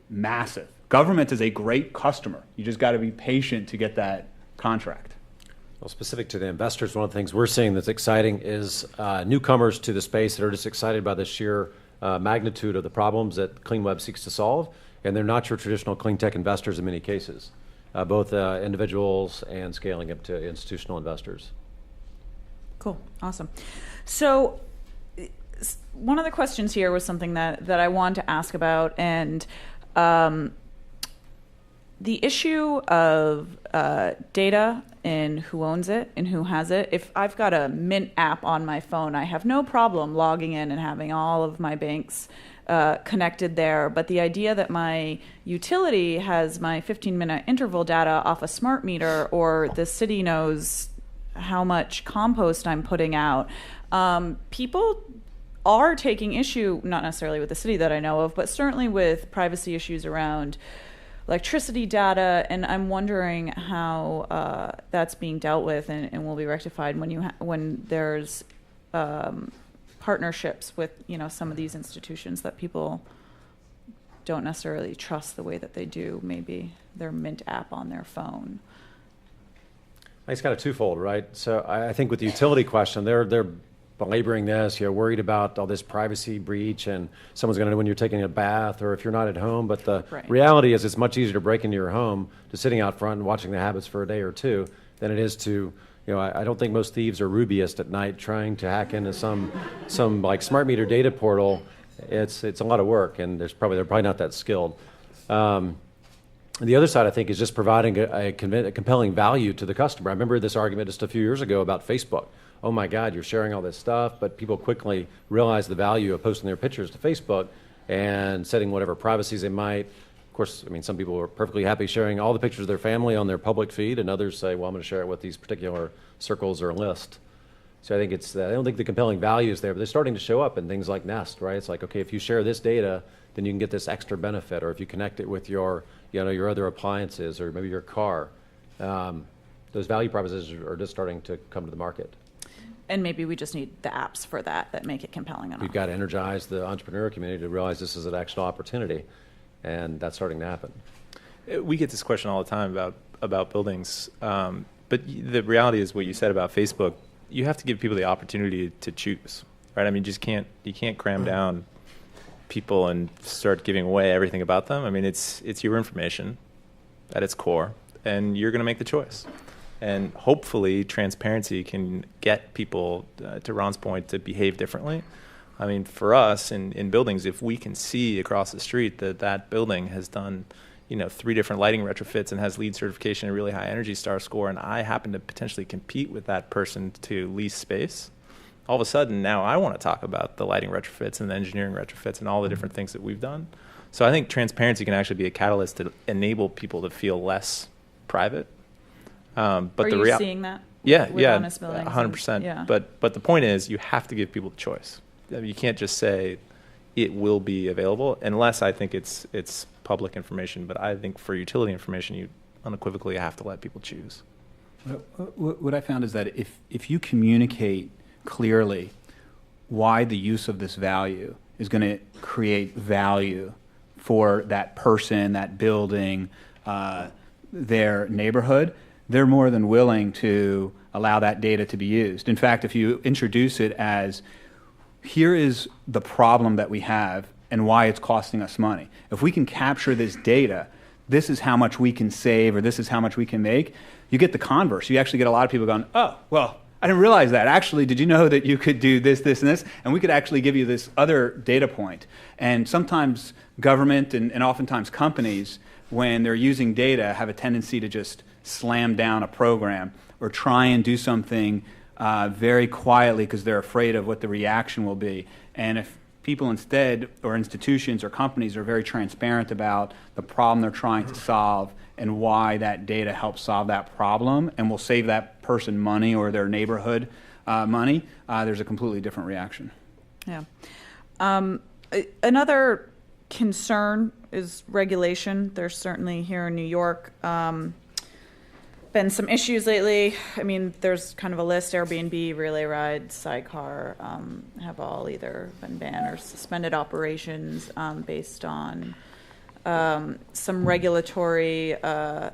massive. Government is a great customer. You just got to be patient to get that contract. Well, specific to the investors, one of the things we're seeing that's exciting is newcomers to the space that are just excited by the sheer magnitude of the problems that Cleanweb seeks to solve, and they're not your traditional clean tech investors in many cases, both individuals and scaling up to institutional investors. Cool, awesome. So one of the questions here was something that I wanted to ask about, and the issue of data and who owns it and who has it. If I've got a Mint app on my phone, I have no problem logging in and having all of my banks connected there. But the idea that my utility has my 15-minute interval data off a smart meter, or the city knows how much compost I'm putting out, people are taking issue, not necessarily with the city that I know of, but certainly with privacy issues around electricity data, and I'm wondering how that's being dealt with and will be rectified when there's partnerships with some of these institutions that people don't necessarily trust the way that they do maybe their Mint app on their phone. It's kind of twofold, right? So I think with the utility question, they're belaboring this, you're worried about all this privacy breach and someone's going to know when you're taking a bath or if you're not at home. But the reality is it's much easier to break into your home to sitting out front and watching the habits for a day or two than it is to I don't think most thieves are Rubyists at night trying to hack into some like smart meter data portal. It's a lot of work, and they're probably not that skilled. The other side, I think, is just providing a compelling value to the customer. I remember this argument just a few years ago about Facebook. Oh my God, you're sharing all this stuff, but people quickly realize the value of posting their pictures to Facebook and setting whatever privacies they might. Of course, I mean, some people are perfectly happy sharing all the pictures of their family on their public feed, and others say, well, I'm going to share it with these particular circles or lists. So I think I don't think the compelling value is there, but they're starting to show up in things like Nest, right? It's like, okay, if you share this data, then you can get this extra benefit, or if you connect it with your other appliances or maybe your car. Those value propositions are just starting to come to the market. And maybe we just need the apps for that make it compelling enough. We've got to energize the entrepreneur community to realize this is an actual opportunity, and that's starting to happen. We get this question all the time about buildings, but the reality is what you said about Facebook. You have to give people the opportunity to choose, right? I mean, you can't cram down people and start giving away everything about them. I mean, it's your information at its core, and you're going to make the choice. And hopefully transparency can get people, to Ron's point, to behave differently. I mean, for us in buildings, if we can see across the street that building has done 3 different lighting retrofits and has LEED certification and a really high Energy Star score, and I happen to potentially compete with that person to lease space, all of a sudden now I want to talk about the lighting retrofits and the engineering retrofits and all the different things that we've done. So I think transparency can actually be a catalyst to enable people to feel less private. But are you seeing that? Yeah, with honest buildings? 100%. Yeah. But the point is, you have to give people the choice. I mean, you can't just say it will be available unless I think it's public information. But I think for utility information, you unequivocally have to let people choose. What I found is that if you communicate clearly why the use of this value is going to create value for that person, that building, their neighborhood, they're more than willing to allow that data to be used. In fact, if you introduce it as, here is the problem that we have and why it's costing us money. If we can capture this data, this is how much we can save or this is how much we can make, you get the converse. You actually get a lot of people going, oh, well, I didn't realize that. Actually, did you know that you could do this, this, and this? And we could actually give you this other data point. And sometimes government and oftentimes companies, when they're using data, have a tendency to just slam down a program or try and do something very quietly because they're afraid of what the reaction will be. And if people instead, or institutions or companies, are very transparent about the problem they're trying to solve and why that data helps solve that problem and will save that person money or their neighborhood money, there's a completely different reaction. Yeah. Another concern is regulation. There's certainly here in New York been some issues lately. I mean, there's kind of a list: Airbnb, Relay Ride, Sidecar have all either been banned or suspended operations based on some regulatory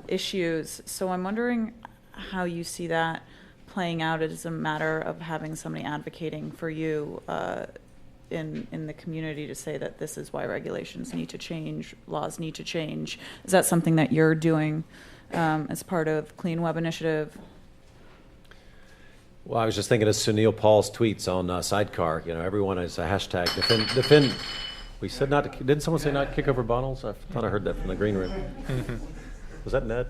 issues. So I'm wondering how you see that playing out as a matter of having somebody advocating for you in the community to say that this is why regulations need to change, laws need to change. Is that something that you're doing as part of Cleanweb Initiative? Well, I was just thinking of Sunil Paul's tweets on Sidecar. Everyone is a hashtag defend. We said not to. Didn't someone say not kick over bottles? I thought I heard that from the green room. Was that Ned?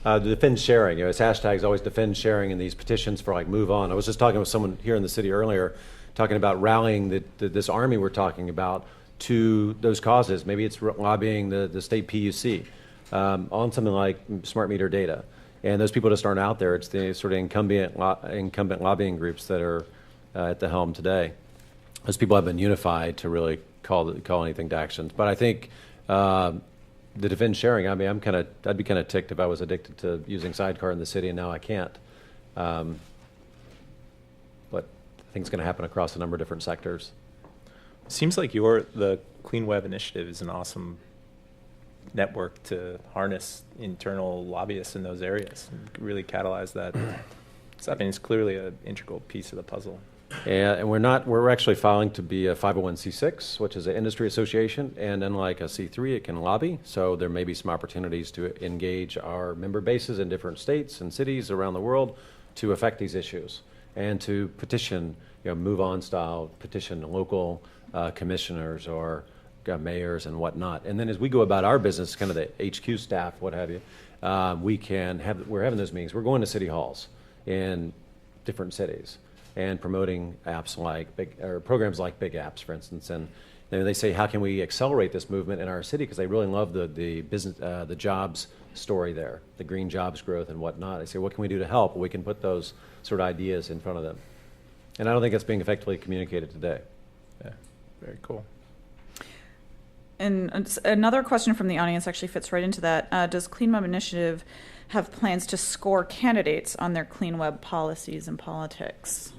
Defend sharing. His hashtag is always defend sharing in these petitions for like move on. I was just talking with someone here in the city earlier, talking about rallying this army we're talking about to those causes. Maybe it's lobbying the state PUC on something like smart meter data. And those people just aren't out there. It's the sort of incumbent lobbying groups that are at the helm today. Those people have been unified to really call anything to actions. But I think the defend sharing, I mean, I'd be kind of ticked if I was addicted to using Sidecar in the city and now I can't. But I think it's going to happen across a number of different sectors. Seems like the Cleanweb Initiative is an awesome network to harness internal lobbyists in those areas and really catalyze that. So, I mean, it's clearly an integral piece of the puzzle. And we're actually filing to be a 501c6, which is an industry association, and unlike a C3, it can lobby. So there may be some opportunities to engage our member bases in different states and cities around the world to affect these issues and to petition, move-on style, petition local commissioners or mayors and whatnot. And then as we go about our business, kind of the HQ staff, what have you, we're having those meetings. We're going to city halls in different cities and promoting apps like programs like Big Apps, for instance. And they say, how can we accelerate this movement in our city? Because they really love the business, the jobs story there, the green jobs growth and whatnot. They say, what can we do to help? We can put those sort of ideas in front of them. And I don't think that's being effectively communicated today. Yeah, very cool. And another question from the audience actually fits right into that. Does Cleanweb Initiative have plans to score candidates on their clean web policies and politics?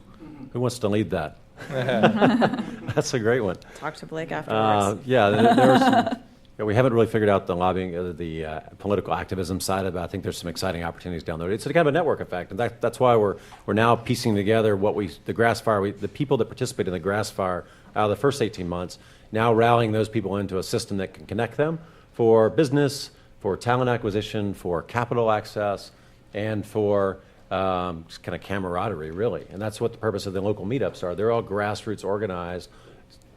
Who wants to lead that? That's a great one. Talk to Blake afterwards. There are some, we haven't really figured out the lobbying, the political activism side of it. I think there's some exciting opportunities down there. It's kind of a network effect, and that's why we're now piecing together the grass fire, the people that participated in the grass fire out of the first 18 months, now rallying those people into a system that can connect them for business, for talent acquisition, for capital access, and for just kind of camaraderie, really. And that's what the purpose of the local meetups are. They're all grassroots organized.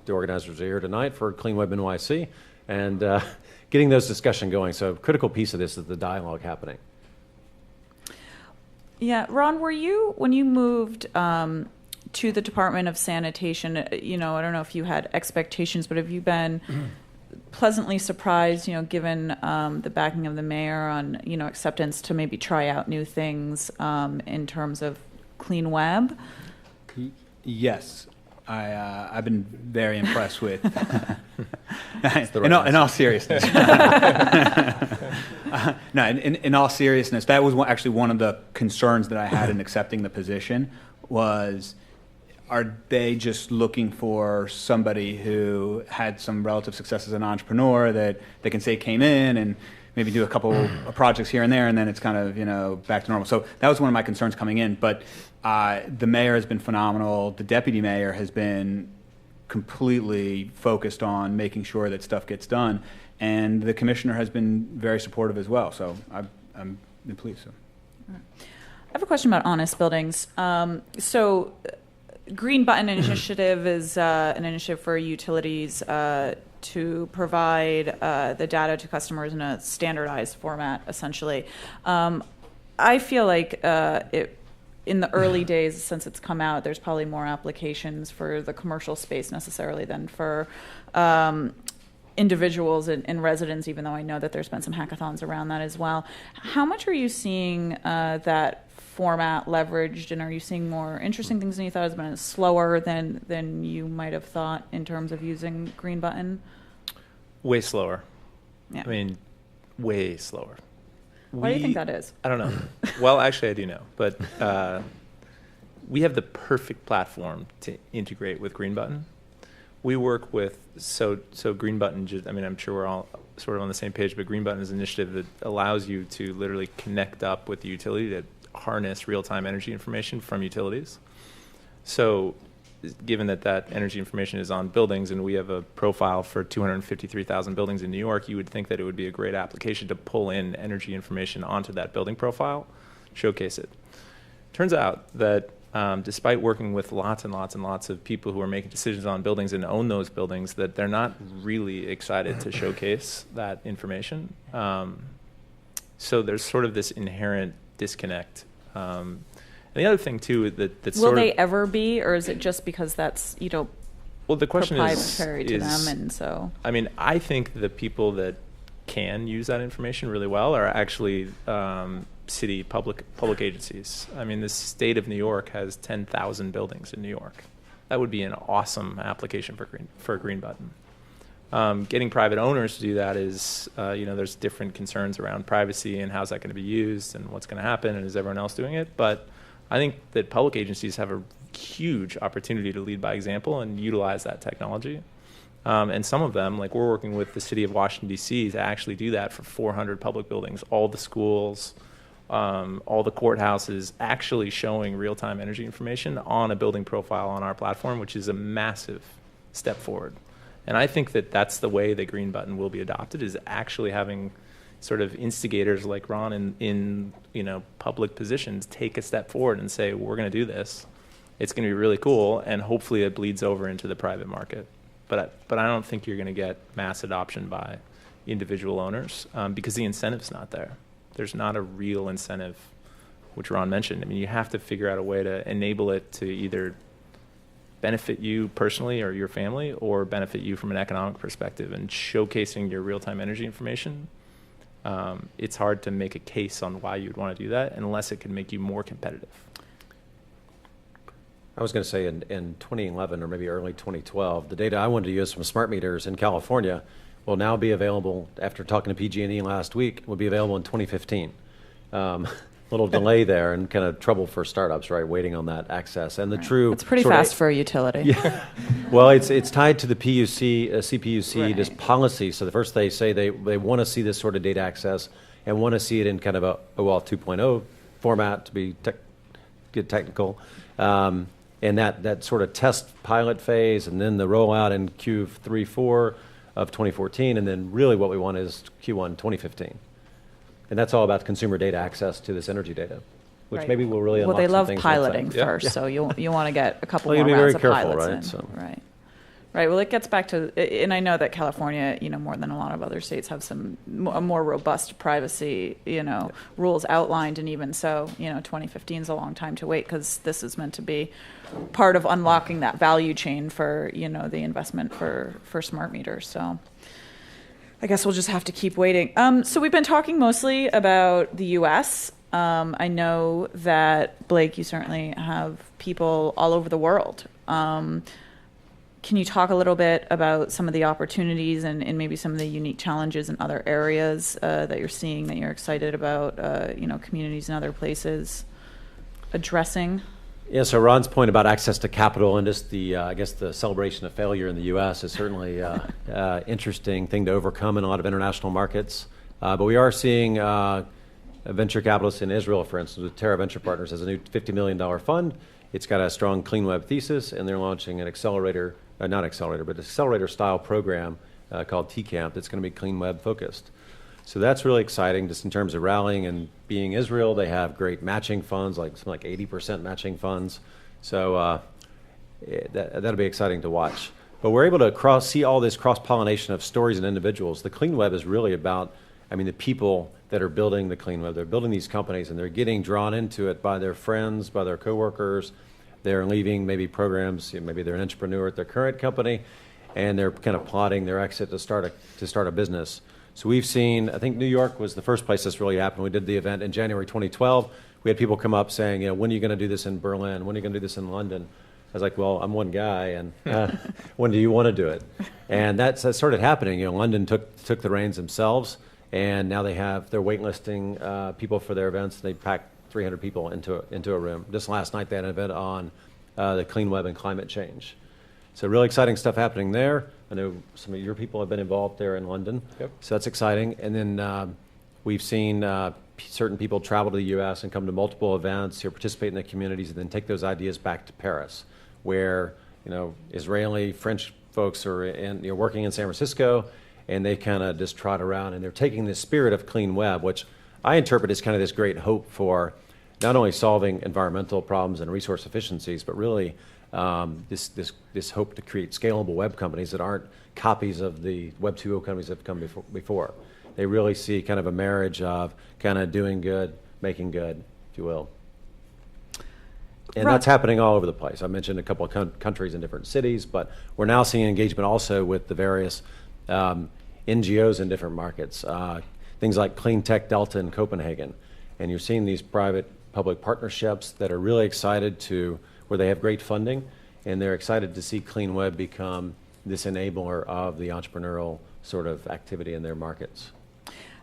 The organizers are here tonight for Cleanweb NYC, and getting those discussion going. So a critical piece of this is the dialogue happening. Yeah, Ron, when you moved to the Department of Sanitation, I don't know if you had expectations, but have you been pleasantly surprised, given the backing of the mayor on, acceptance to maybe try out new things in terms of clean web? Yes. I've been very impressed with. In all seriousness. In all seriousness, that was actually one of the concerns that I had in accepting the position was, are they just looking for somebody who had some relative success as an entrepreneur that they can say came in and maybe do a couple of projects here and there, and then it's kind of back to normal. So that was one of my concerns coming in. But the mayor has been phenomenal. The deputy mayor has been completely focused on making sure that stuff gets done, and the commissioner has been very supportive as well. So I'm pleased. So. I have a question about honest buildings. Green Button Initiative is an initiative for utilities to provide the data to customers in a standardized format, essentially. I feel like in the early days, since it's come out, there's probably more applications for the commercial space necessarily than for individuals and residents, even though I know that there's been some hackathons around that as well. How much are you seeing that format leveraged, and are you seeing more interesting things than you thought? Has been slower than you might have thought in terms of using Green Button? Way slower. Yeah. I mean, way slower. Why do you think that is? I don't know. Well, actually, I do know. But we have the perfect platform to integrate with Green Button. We work with, so Green Button, I'm sure we're all sort of on the same page, but Green Button is an initiative that allows you to literally connect up with the utility to harness real-time energy information from utilities. So given that energy information is on buildings, and we have a profile for 253,000 buildings in New York, you would think that it would be a great application to pull in energy information onto that building profile, showcase it. Turns out that despite working with lots and lots and lots of people who are making decisions on buildings and own those buildings, that they're not really excited to showcase that information. So there's sort of this inherent disconnect. And the other thing too that's will they ever be, or is it just because that's well, the question proprietary to them, and so I think the people that can use that information really well are actually city public agencies. The state of New York has 10,000 buildings in New York. That would be an awesome application for a Green Button. Getting private owners to do that is, there's different concerns around privacy and how's that going to be used and what's going to happen and is everyone else doing it. But I think that public agencies have a huge opportunity to lead by example and utilize that technology. And some of them, like we're working with the city of Washington, D.C. to actually do that for 400 public buildings, all the schools, all the courthouses actually showing real-time energy information on a building profile on our platform, which is a massive step forward. And I think that that's the way the green button will be adopted, is actually having sort of instigators like Ron in public positions take a step forward and say, we're going to do this. It's going to be really cool, and hopefully it bleeds over into the private market. But I don't think you're going to get mass adoption by individual owners because the incentive's not there. There's not a real incentive, which Ron mentioned. I mean, you have to figure out a way to enable it to either benefit you personally or your family, or benefit you from an economic perspective. And showcasing your real-time energy information, it's hard to make a case on why you'd want to do that unless it can make you more competitive. I was going to say in 2011 or maybe early 2012, the data I wanted to use from smart meters in California will now be available, after talking to PG&E last week, will be available in 2015. Little delay there and kind of trouble for startups, right, waiting on that access. And the true... It's pretty fast for a utility. Yeah. Well, it's tied to the PUC, CPUC, Right. this policy. So the first they say they want to see this sort of data access and want to see it in kind of a OAuth 2.0 format, to be get technical. And that sort of test pilot phase, and then the rollout in Q3, 4 of 2014, and then really what we want is Q1 2015. And that's all about consumer data access to this energy data, which Right. maybe will really unlock Well, they some love things piloting inside. first, Yeah. so you want to get a couple Well, more you'll be rounds very of careful, pilots right? in. So- Right. Right. Well, it gets back to, and I know that California, more than a lot of other states, have a more robust privacy, rules outlined, and even so, 2015 is a long time to wait, because this is meant to be part of unlocking that value chain for, the investment for smart meters. So I guess we'll just have to keep waiting. So we've been talking mostly about the U.S. I know that, Blake, you certainly have people all over the world. Can you talk a little bit about some of the opportunities and maybe some of the unique challenges in other areas that you're seeing, that you're excited about, communities in other places addressing? Yeah, so Ron's point about access to capital and just I guess the celebration of failure in the U.S. is certainly an interesting thing to overcome in a lot of international markets. But we are seeing venture capitalists in Israel, for instance, with Terra Venture Partners, has a new $50 million fund. It's got a strong Cleanweb thesis, and they're launching an accelerator style program called TCamp that's going to be Cleanweb focused. So that's really exciting just in terms of rallying, and being Israel, they have great matching funds, something like 80% matching funds. So that'll be exciting to watch. But we're able to see all this cross-pollination of stories and individuals. The Cleanweb is really about, the people that are building the Cleanweb. They're building these companies, and they're getting drawn into it by their friends, by their coworkers. They're leaving maybe programs, maybe they're an entrepreneur at their current company, and they're kind of plotting their exit to start a business. So we've seen, I think New York was the first place this really happened. We did the event in January 2012. We had people come up saying, when are you going to do this in Berlin? When are you going to do this in London? I was like, well, I'm one guy, and when do you want to do it? And that started happening. London took the reins themselves, and now they're waitlisting people for their events. They packed 300 people into a room. Just last night they had an event on the Cleanweb and climate change. So really exciting stuff happening there. I know some of your people have been involved there in London. Yep. So that's exciting. And then we've seen certain people travel to the U.S. and come to multiple events, participate in the communities, and then take those ideas back to Paris, where Israeli, French folks are working in San Francisco, and they kind of just trot around, and they're taking this spirit of Cleanweb, which I interpret as kind of this great hope for not only solving environmental problems and resource efficiencies, but really this hope to create scalable web companies that aren't copies of the Web 2.0 companies that have come before. They really see kind of a marriage of kind of doing good, making good, if you will. And that's happening all over the place. I mentioned a couple of countries in different cities, but we're now seeing engagement also with the various NGOs in different markets. Things like Cleantech Delta in Copenhagen. And you're seeing these private-public partnerships that are really excited where they have great funding, and they're excited to see Cleanweb become this enabler of the entrepreneurial sort of activity in their markets.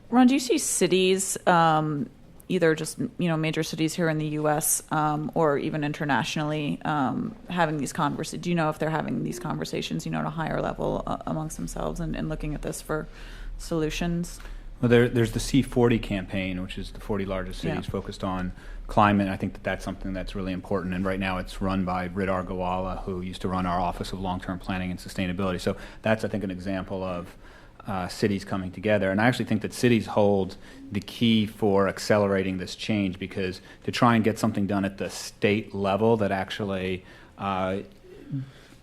Ron, do you see cities, either just major cities here in the U.S. Or even internationally, having these conversations? Do you know if they're having these conversations, at a higher level amongst themselves and looking at this for solutions? Well, there's the C40 campaign, which is the 40 largest cities focused on climate. I think that's something that's really important. And right now it's run by Ridar Gowala, who used to run our Office of Long-Term Planning and Sustainability. So that's, I think, an example of cities coming together. And I actually think that cities hold the key for accelerating this change, because to try and get something done at the state level that actually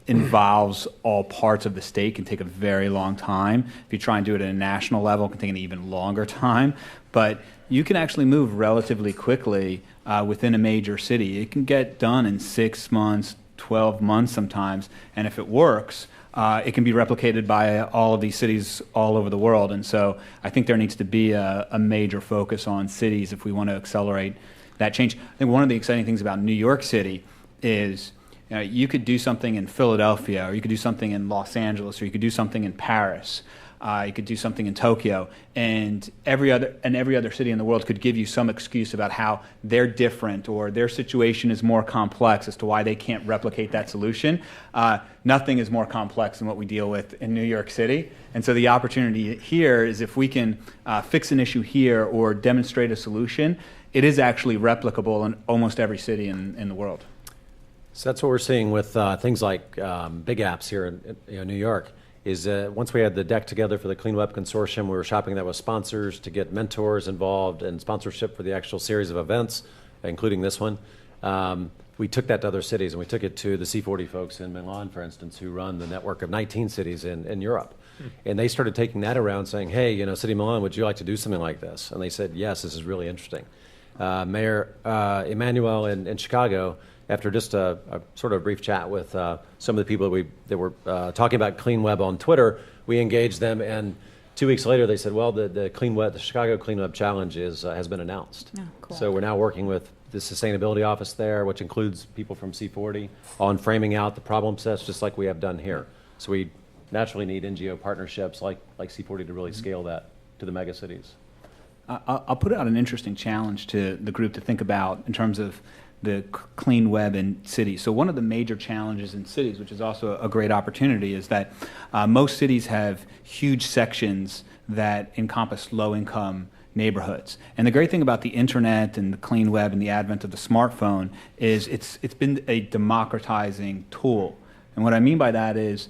involves all parts of the state can take a very long time. If you try and do it at a national level, it can take an even longer time. But you can actually move relatively quickly within a major city. It can get done in 6 months, 12 months sometimes, and if it works, it can be replicated by all of these cities all over the world. And so I think there needs to be a major focus on cities if we want to accelerate that change. I think one of the exciting things about New York City is you could do something in Philadelphia, or you could do something in Los Angeles, or you could do something in Paris. You could do something in Tokyo, and every other city in the world could give you some excuse about how they're different or their situation is more complex as to why they can't replicate that solution. Nothing is more complex than what we deal with in New York City, and so the opportunity here is if we can fix an issue here or demonstrate a solution, it is actually replicable in almost every city in the world. So that's what we're seeing with things like big apps here in New York. Is once we had the deck together for the Cleanweb Consortium, we were shopping that with sponsors to get mentors involved and sponsorship for the actual series of events, including this one. We took that to other cities, and we took it to the C40 folks in Milan, for instance, who run the network of 19 cities in Europe. And they started taking that around saying, hey, City of Milan, would you like to do something like this? And they said, yes, this is really interesting. Mayor Emanuel in Chicago, after just a sort of brief chat with some of the people that were talking about Cleanweb on Twitter, we engaged them, and 2 weeks later they said, well, the Chicago Cleanweb Challenge has been announced. Oh, cool. So we're now working with the sustainability office there, which includes people from C40, on framing out the problem sets just like we have done here. So we naturally need NGO partnerships like C40 to really scale that to the mega cities. I'll put out an interesting challenge to the group to think about in terms of the clean web in cities. So one of the major challenges in cities, which is also a great opportunity, is that most cities have huge sections that encompass low-income neighborhoods. And the great thing about the internet and the clean web and the advent of the smartphone is it's been a democratizing tool. And what I mean by that is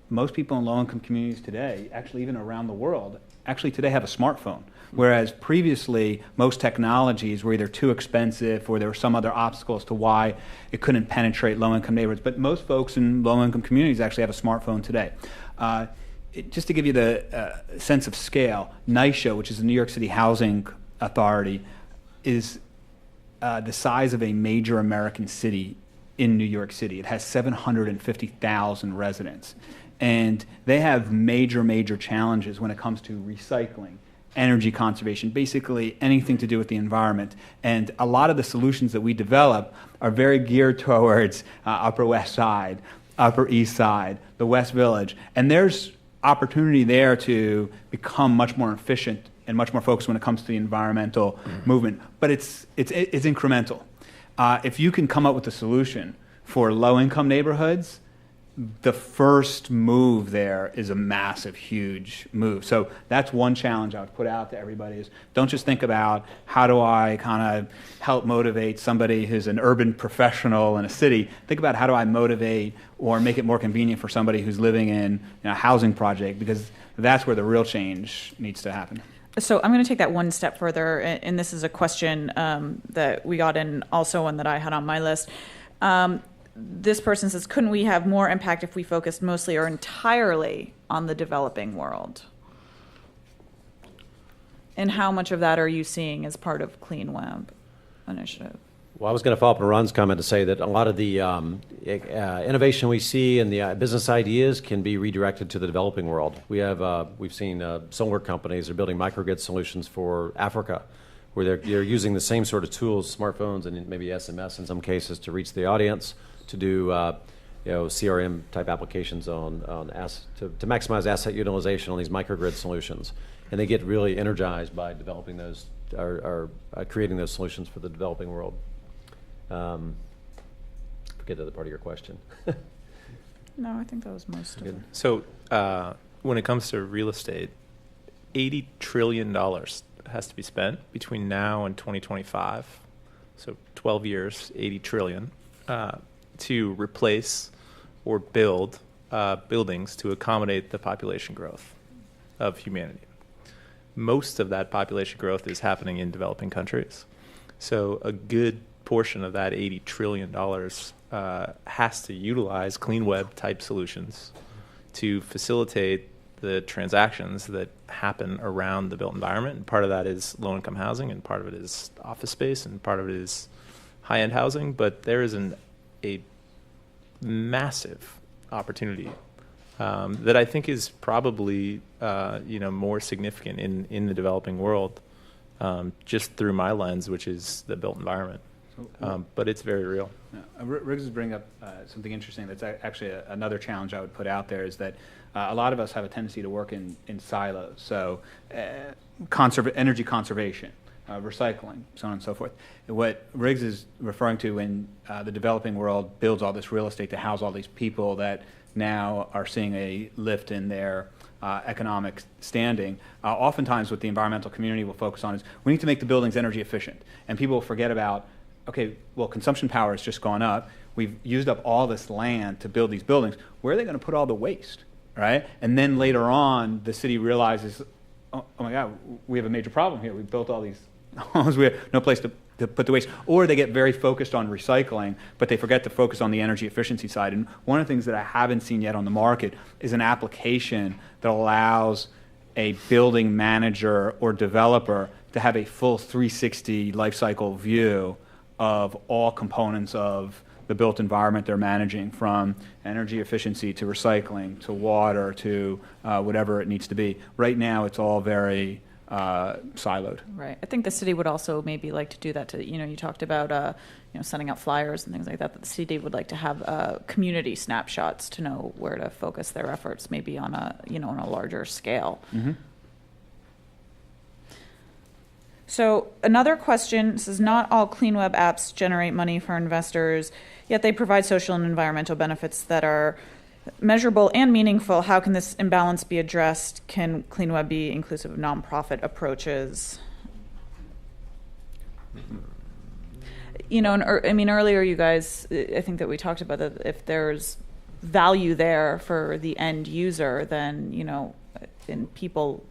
most people in low-income communities today, actually even around the world, actually today have a smartphone. Whereas previously, most technologies were either too expensive or there were some other obstacles to why it couldn't penetrate low-income neighborhoods. But most folks in low-income communities actually have a smartphone today. Just to give you the sense of scale, NYCHA, which is the New York City Housing Authority, is the size of a major American city in New York City. It has 750,000 residents. And they have major challenges when it comes to recycling, energy conservation, basically anything to do with the environment. And a lot of the solutions that we develop are very geared towards Upper West Side, Upper East Side, the West Village. And there's opportunity there to become much more efficient and much more focused when it comes to the environmental movement. But it's incremental. If you can come up with a solution for low-income neighborhoods, the first move there is a massive, huge move. So that's one challenge I would put out to everybody is don't just think about how do I kind of help motivate somebody who's an urban professional in a city. Think about how do I motivate or make it more convenient for somebody who's living in a housing project, because that's where the real change needs to happen. So I'm going to take that one step further, and this is a question that we got in, also one that I had on my list. This person says, couldn't we have more impact if we focused mostly or entirely on the developing world? And how much of that are you seeing as part of Cleanweb Initiative? Well, I was going to follow up on Ron's comment to say that a lot of the innovation we see and the business ideas can be redirected to the developing world. We've seen solar companies are building microgrid solutions for Africa, where they're using the same sort of tools, smartphones and maybe SMS in some cases, to reach the audience, to do CRM type applications to maximize asset utilization on these microgrid solutions, and they get really energized by developing those or creating those solutions for the developing world. Forget the other part of your question. No, I think that was most of it. So when it comes to real estate, $80 trillion has to be spent between now and 2025, so 12 years, 80 trillion, to replace or build buildings to accommodate the population growth of humanity. Most of that population growth is happening in developing countries. So a good portion of that $80 trillion has to utilize Cleanweb type solutions to facilitate the transactions that happen around the built environment. And part of that is low-income housing, and part of it is office space, and part of it is high-end housing. But there is a massive opportunity that I think is probably more significant in the developing world, just through my lens, which is the built environment. But it's very real. Riggs is bringing up something interesting. That's actually another challenge I would put out there, is that a lot of us have a tendency to work in silos. So energy conservation, recycling, so on and so forth. What Riggs is referring to when the developing world builds all this real estate to house all these people that now are seeing a lift in their economic standing, oftentimes what the environmental community will focus on is we need to make the buildings energy efficient. And people will forget about, okay, well, consumption power has just gone up. We've used up all this land to build these buildings. Where are they going to put all the waste, right? And then later on, the city realizes, oh my God, we have a major problem here. We built all these homes. We have no place to put the waste. Or they get very focused on recycling, but they forget to focus on the energy efficiency side. And one of the things that I haven't seen yet on the market is an application that allows a building manager or developer to have a full 360 life cycle view of all components of the built environment they're managing, from energy efficiency to recycling to water to whatever it needs to be. Right now, it's all very siloed. Right. I think the city would also maybe like to do that. You talked about sending out flyers and things like that. That the city would like to have community snapshots to know where to focus their efforts, maybe on on a larger scale. Mm-hmm. So another question says, not all Cleanweb apps generate money for investors, yet they provide social and environmental benefits that are measurable and meaningful. How can this imbalance be addressed? Can Cleanweb be inclusive of nonprofit approaches? Earlier you guys, I think that we talked about that if there's value there for the end user, then, and people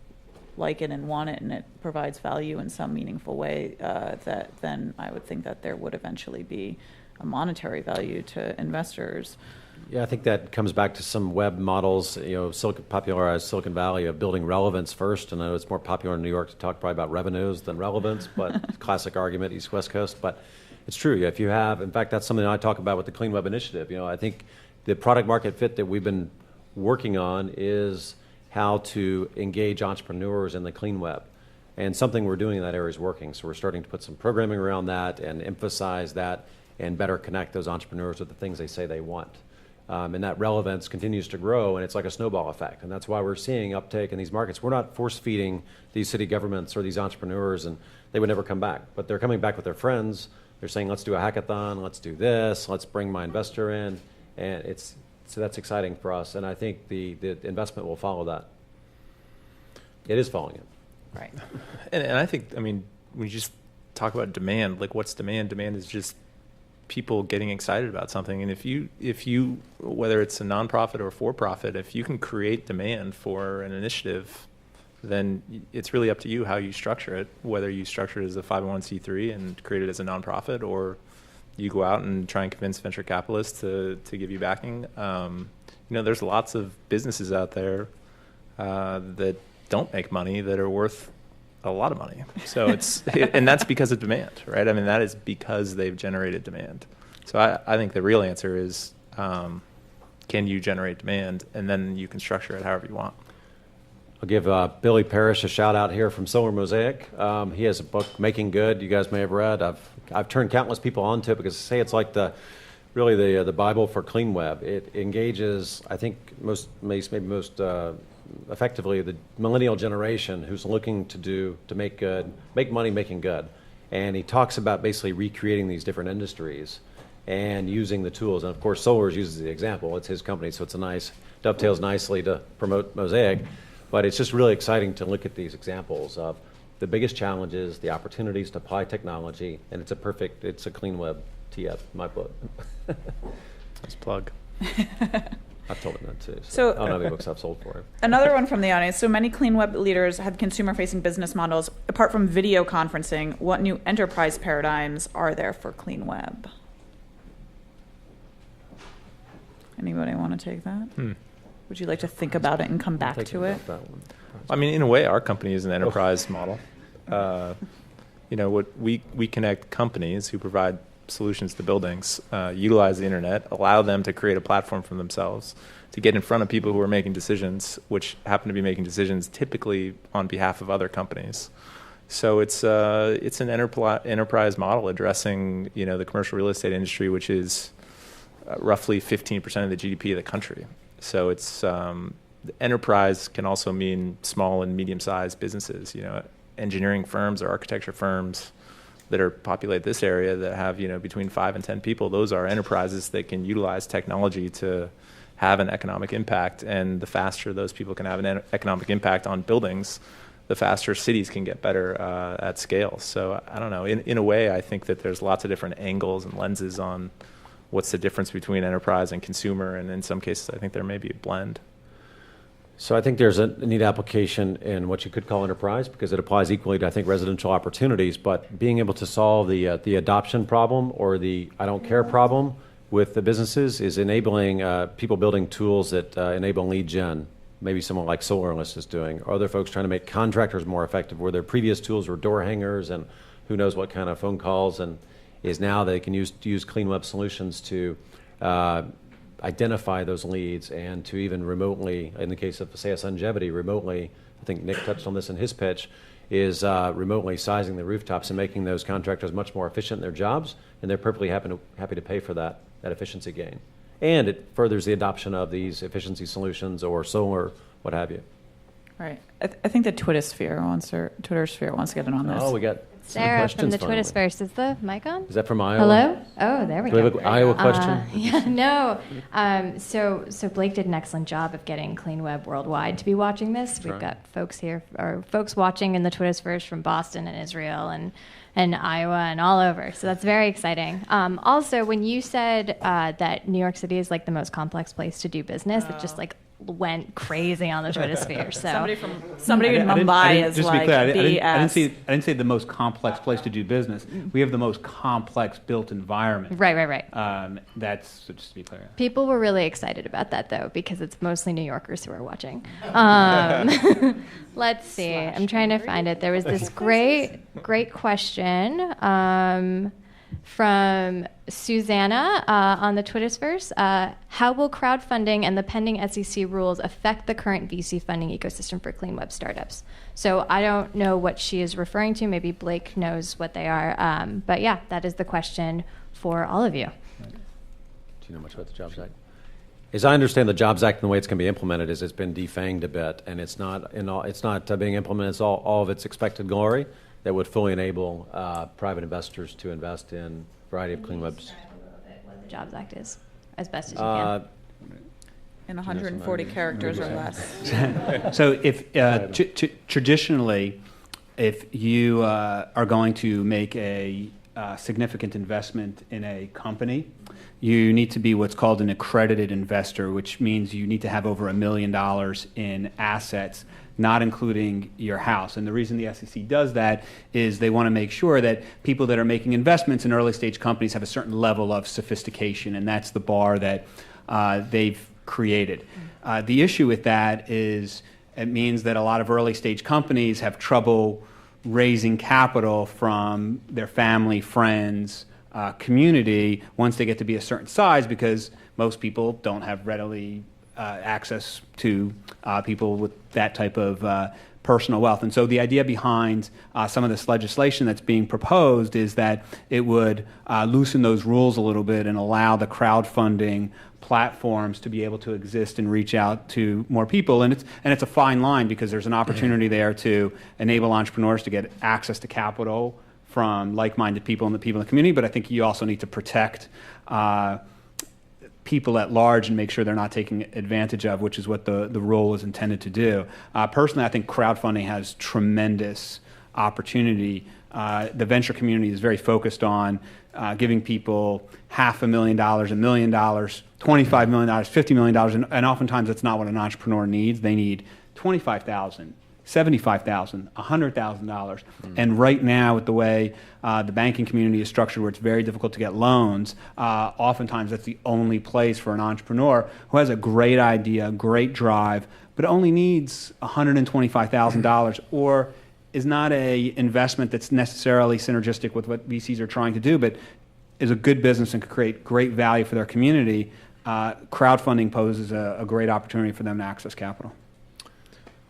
like it and want it, and it provides value in some meaningful way, then I would think that there would eventually be a monetary value to investors. Yeah, I think that comes back to some web models, popularized Silicon Valley, of building relevance first. And I know it's more popular in New York to talk probably about revenues than relevance, but classic argument, East-West Coast. But it's true. If you have, in fact, that's something I talk about with the Cleanweb Initiative. I think the product market fit that we've been working on is how to engage entrepreneurs in the clean web. And something we're doing in that area is working. So we're starting to put some programming around that and emphasize that and better connect those entrepreneurs with the things they say they want. And that relevance continues to grow, and it's like a snowball effect. And that's why we're seeing uptake in these markets. We're not force-feeding these city governments or these entrepreneurs, and they would never come back. But they're coming back with their friends. They're saying, let's do a hackathon, let's do this, let's bring my investor in. And so that's exciting for us. And I think the investment will follow that. It is following it. Right. And I think, when you just talk about demand, like what's demand? Demand is just people getting excited about something. And if you, whether it's a nonprofit or for-profit, if you can create demand for an initiative, then it's really up to you how you structure it, whether you structure it as a 501c3 and create it as a nonprofit, or you go out and try and convince venture capitalists to give you backing. There's lots of businesses out there that don't make money that are worth a lot of money. So and that's because of demand, right? That is because they've generated demand. So I think the real answer is, can you generate demand, and then you can structure it however you want. I'll give Billy Parrish a shout out here from Solar Mosaic. He has a book, Making Good, you guys may have read. I've turned countless people onto it because I say it's like the Bible for Cleanweb. It engages, I think, maybe most effectively the millennial generation who's looking to make money making good. And he talks about basically recreating these different industries and using the tools. And of course, Solars uses the example. It's his company, so dovetails nicely to promote Mosaic. But it's just really exciting to look at these examples of the biggest challenges, the opportunities to apply technology, and it's a Cleanweb TF, my book. Nice plug. I've told him that too. So I don't know how many books I've sold for him. Another one from the audience. So many Cleanweb leaders have consumer-facing business models. Apart from video conferencing, what new enterprise paradigms are there for Cleanweb? Anybody want to take that? Would you like to think about it and come back to it? I mean, in a way, our company is an enterprise model. What we connect companies who provide solutions to buildings, utilize the internet, allow them to create a platform for themselves, to get in front of people who are making decisions, which happen to be making decisions typically on behalf of other companies. So it's an enterprise model addressing the commercial real estate industry, which is roughly 15% of the GDP of the country. So it's enterprise can also mean small and medium-sized businesses, engineering firms or architecture firms that populate this area that have between 5 and 10 people. Those are enterprises that can utilize technology to have an economic impact, and the faster those people can have an economic impact on buildings, the faster cities can get better at scale. So I don't know, in a way I think that there's lots of different angles and lenses on what's the difference between enterprise and consumer, and in some cases I think there may be a blend. So I think there's a neat application in what you could call enterprise, because it applies equally to, I think, residential opportunities, but being able to solve the adoption problem or the I don't care problem with the businesses is enabling people building tools that enable lead gen. Maybe someone like SolarList is doing, or other folks trying to make contractors more effective, where their previous tools were door hangers and who knows what kind of phone calls, and is now they can use Cleanweb solutions to identify those leads and to even remotely, in the case of, say, a Sungevity, remotely, I think Nick touched on this in his pitch, is remotely sizing the rooftops and making those contractors much more efficient in their jobs, and they're perfectly happy to pay for that efficiency gain. And it furthers the adoption of these efficiency solutions or solar, what have you. Right. I think the Twittersphere wants to get in on this. Oh, we got Sarah from the Twittersphere. Is the mic on? Is that from Iowa? Hello? Oh, there we go. Do we have an Iowa question? Yeah, no. So Blake did an excellent job of getting Cleanweb worldwide to be watching this. We've got folks here, or folks watching in the Twittersphere from Boston and Israel and Iowa and all over. So that's very exciting. Also, when you said that New York City is like the most complex place to do business, it just like went crazy on the Twittersphere. So somebody in Mumbai is just like, to be clear, I BS. didn't say the most complex place to do business. We have the most complex built environment. Right. That's just to be clear. People were really excited about that, though, because it's mostly New Yorkers who are watching. Let's see. I'm trying to find it. There was this great question from Susanna on the Twitterverse. How will crowdfunding and the pending SEC rules affect the current VC funding ecosystem for Cleanweb startups? So I don't know what she is referring to. Maybe Blake knows what they are. But yeah, that is the question for all of you. Do you know much about the Jobs Act? As I understand the Jobs Act and the way it's going to be implemented is it's been defanged a bit, and it's not being implemented. It's all of its expected glory that would fully enable private investors to invest in a variety of Cleanwebs. What the Jobs Act is, as best as you can. In 140 characters or less. So if traditionally, if you are going to make a significant investment in a company, you need to be what's called an accredited investor, which means you need to have over $1 million in assets, not including your house. And the reason the SEC does that is they want to make sure that people that are making investments in early stage companies have a certain level of sophistication, and that's the bar that they've created. The issue with that is it means that a lot of early stage companies have trouble raising capital from their family, friends, community once they get to be a certain size, because most people don't have readily access to people with that type of personal wealth. And so the idea behind some of this legislation that's being proposed is that it would loosen those rules a little bit and allow the crowdfunding platforms to be able to exist and reach out to more people. And it's a fine line, because there's an opportunity there to enable entrepreneurs to get access to capital from like-minded people and the people in the community. But I think you also need to protect people at large and make sure they're not taking advantage of, which is what the role is intended to do. Personally, I think crowdfunding has tremendous opportunity. The venture community is very focused on giving people $500,000, $1 million, $25 million, $50 million, and oftentimes that's not what an entrepreneur needs. They need $25,000, $75,000, $100,000. And right now, with the way the banking community is structured, where it's very difficult to get loans, oftentimes that's the only place for an entrepreneur who has a great idea, great drive, but only needs $125,000 or is not a investment that's necessarily synergistic with what VCs are trying to do, but is a good business and could create great value for their community. Crowdfunding poses a great opportunity for them to access capital.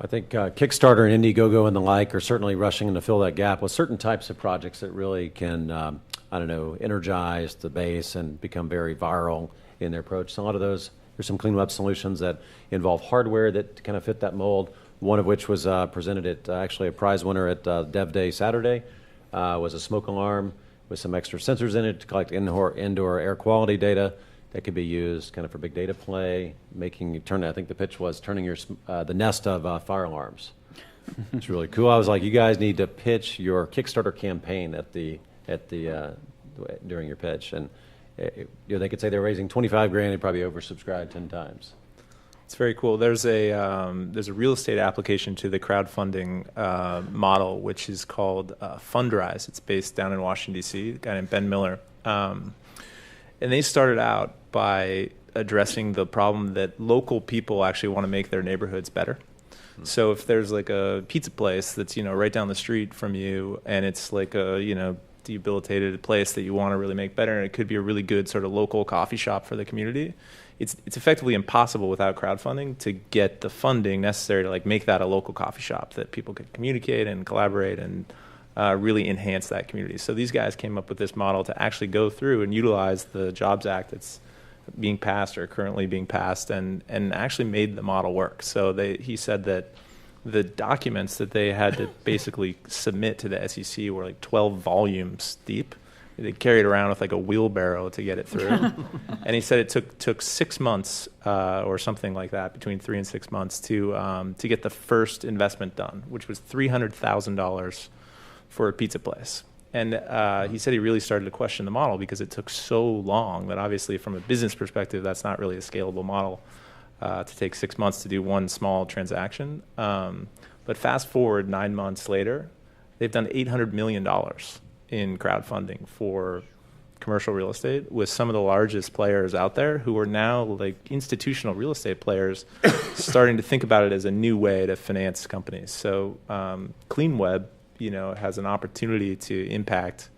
I think Kickstarter and Indiegogo and the like are certainly rushing in to fill that gap with certain types of projects that really can, energize the base and become very viral in their approach. So a lot of those, there's some Cleanweb solutions that involve hardware that kind of fit that mold. One of which was presented at actually a prize winner at Dev Day Saturday, was a smoke alarm with some extra sensors in it to collect indoor air quality data that could be used kind of for big data play, I think the pitch was turning the nest of fire alarms. It's really cool. I was like, you guys need to pitch your Kickstarter campaign during your pitch, and they could say they're raising $25,000, they probably oversubscribed 10 times. It's very cool. There's a real estate application to the crowdfunding model, which is called Fundrise. It's based down in Washington, D.C., a guy named Ben Miller. And they started out by addressing the problem that local people actually want to make their neighborhoods better. So if there's like a pizza place that's, right down the street from you, and it's like a, debilitated place that you want to really make better, and it could be a really good sort of local coffee shop for the community, it's effectively impossible without crowdfunding to get the funding necessary to like make that a local coffee shop that people could communicate and collaborate and really enhance that community. So these guys came up with this model to actually go through and utilize the Jobs Act that's being passed or currently being passed and actually made the model work. So he said that the documents that they had to basically submit to the SEC were like 12 volumes deep. They carried around with like a wheelbarrow to get it through. And he said it took 6 months or something like that, between 3 and 6 months to get the first investment done, which was $300,000 for a pizza place. And he said he really started to question the model because it took so long that obviously from a business perspective, that's not really a scalable model to take 6 months to do one small transaction. But fast forward 9 months later, they've done $800 million in crowdfunding for commercial real estate with some of the largest players out there who are now like institutional real estate players starting to think about it as a new way to finance companies. So Cleanweb, has an opportunity to impact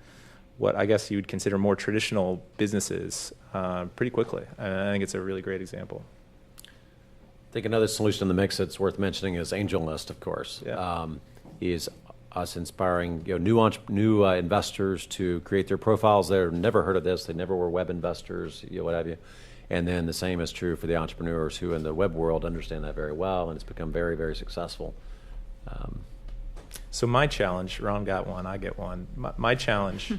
what I guess you would consider more traditional businesses pretty quickly. And I think it's a really great example. I think another solution in the mix that's worth mentioning is AngelList, of course. Yeah. Is us inspiring new investors to create their profiles. They've never heard of this. They never were web investors, what have you. And then the same is true for the entrepreneurs who in the web world understand that very well, and it's become very, very successful. So my challenge, Ron got one, I get one. My challenge.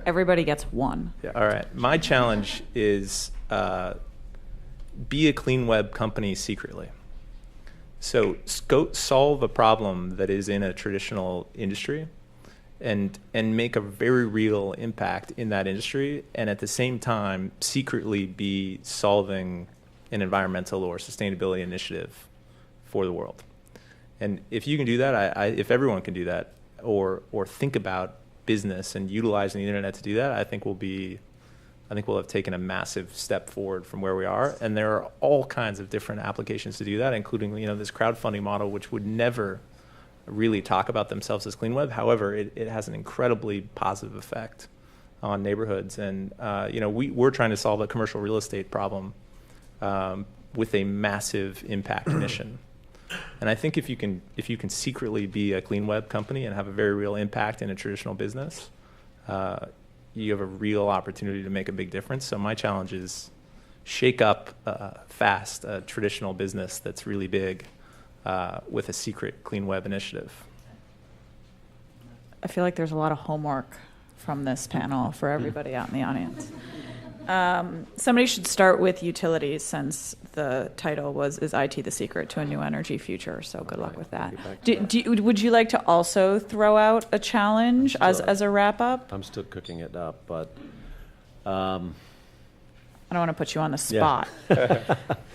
Everybody gets one. Yeah, all right. My challenge is be a Cleanweb company secretly. So go solve a problem that is in a traditional industry and make a very real impact in that industry, and at the same time secretly be solving an environmental or sustainability initiative for the world. And if you can do that, if everyone can do that, or think about business and utilizing the internet to do that, I think we'll have taken a massive step forward from where we are. And there are all kinds of different applications to do that, including this crowdfunding model, which would never really talk about themselves as Cleanweb. However, it has an incredibly positive effect on neighborhoods. And we're trying to solve a commercial real estate problem with a massive impact mission. And I think if you can secretly be a Cleanweb company and have a very real impact in a traditional business, you have a real opportunity to make a big difference. So my challenge is shake up fast a traditional business that's really big with a secret Cleanweb initiative. I feel like there's a lot of homework from this panel for everybody out in the audience. Somebody should start with utilities, since the title is IT the Secret to a New Energy Future? So good luck with that. Would you like to also throw out a challenge as a wrap-up? I'm still cooking it up, but... I don't want to put you on the spot.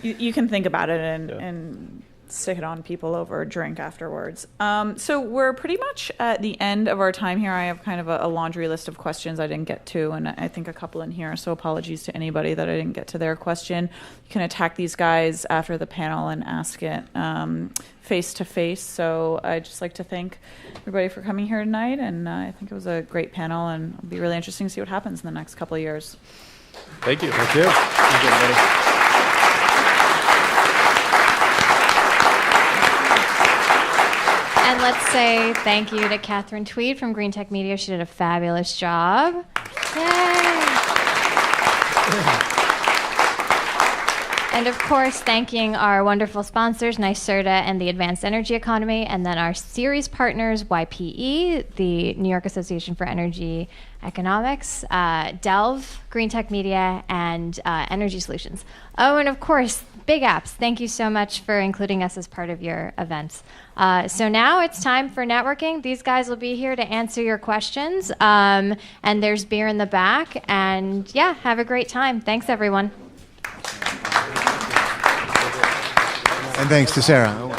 You can think about it and stick it on people over a drink afterwards. So we're pretty much at the end of our time here. I have kind of a laundry list of questions I didn't get to, and I think a couple in here, so apologies to anybody that I didn't get to their question. You can attack these guys after the panel and ask it face to face. So I'd just like to thank everybody for coming here tonight, and I think it was a great panel, and it'll be really interesting to see what happens in the next couple of years. Thank you. Thank you. Thank you, everybody. And let's say thank you to Katherine Tweed from Greentech Media. She did a fabulous job. Yay! And of course, thanking our wonderful sponsors, NYSERDA and the Advanced Energy Economy, and then our series partners, YPE, the New York Association for Energy Economics, Delve, Greentech Media, and Energy Solutions. Oh, and of course, Big Apps. Thank you so much for including us as part of your events. So now it's time for networking. These guys will be here to answer your questions. And there's beer in the back. And yeah, have a great time. Thanks, everyone. And thanks to Sarah.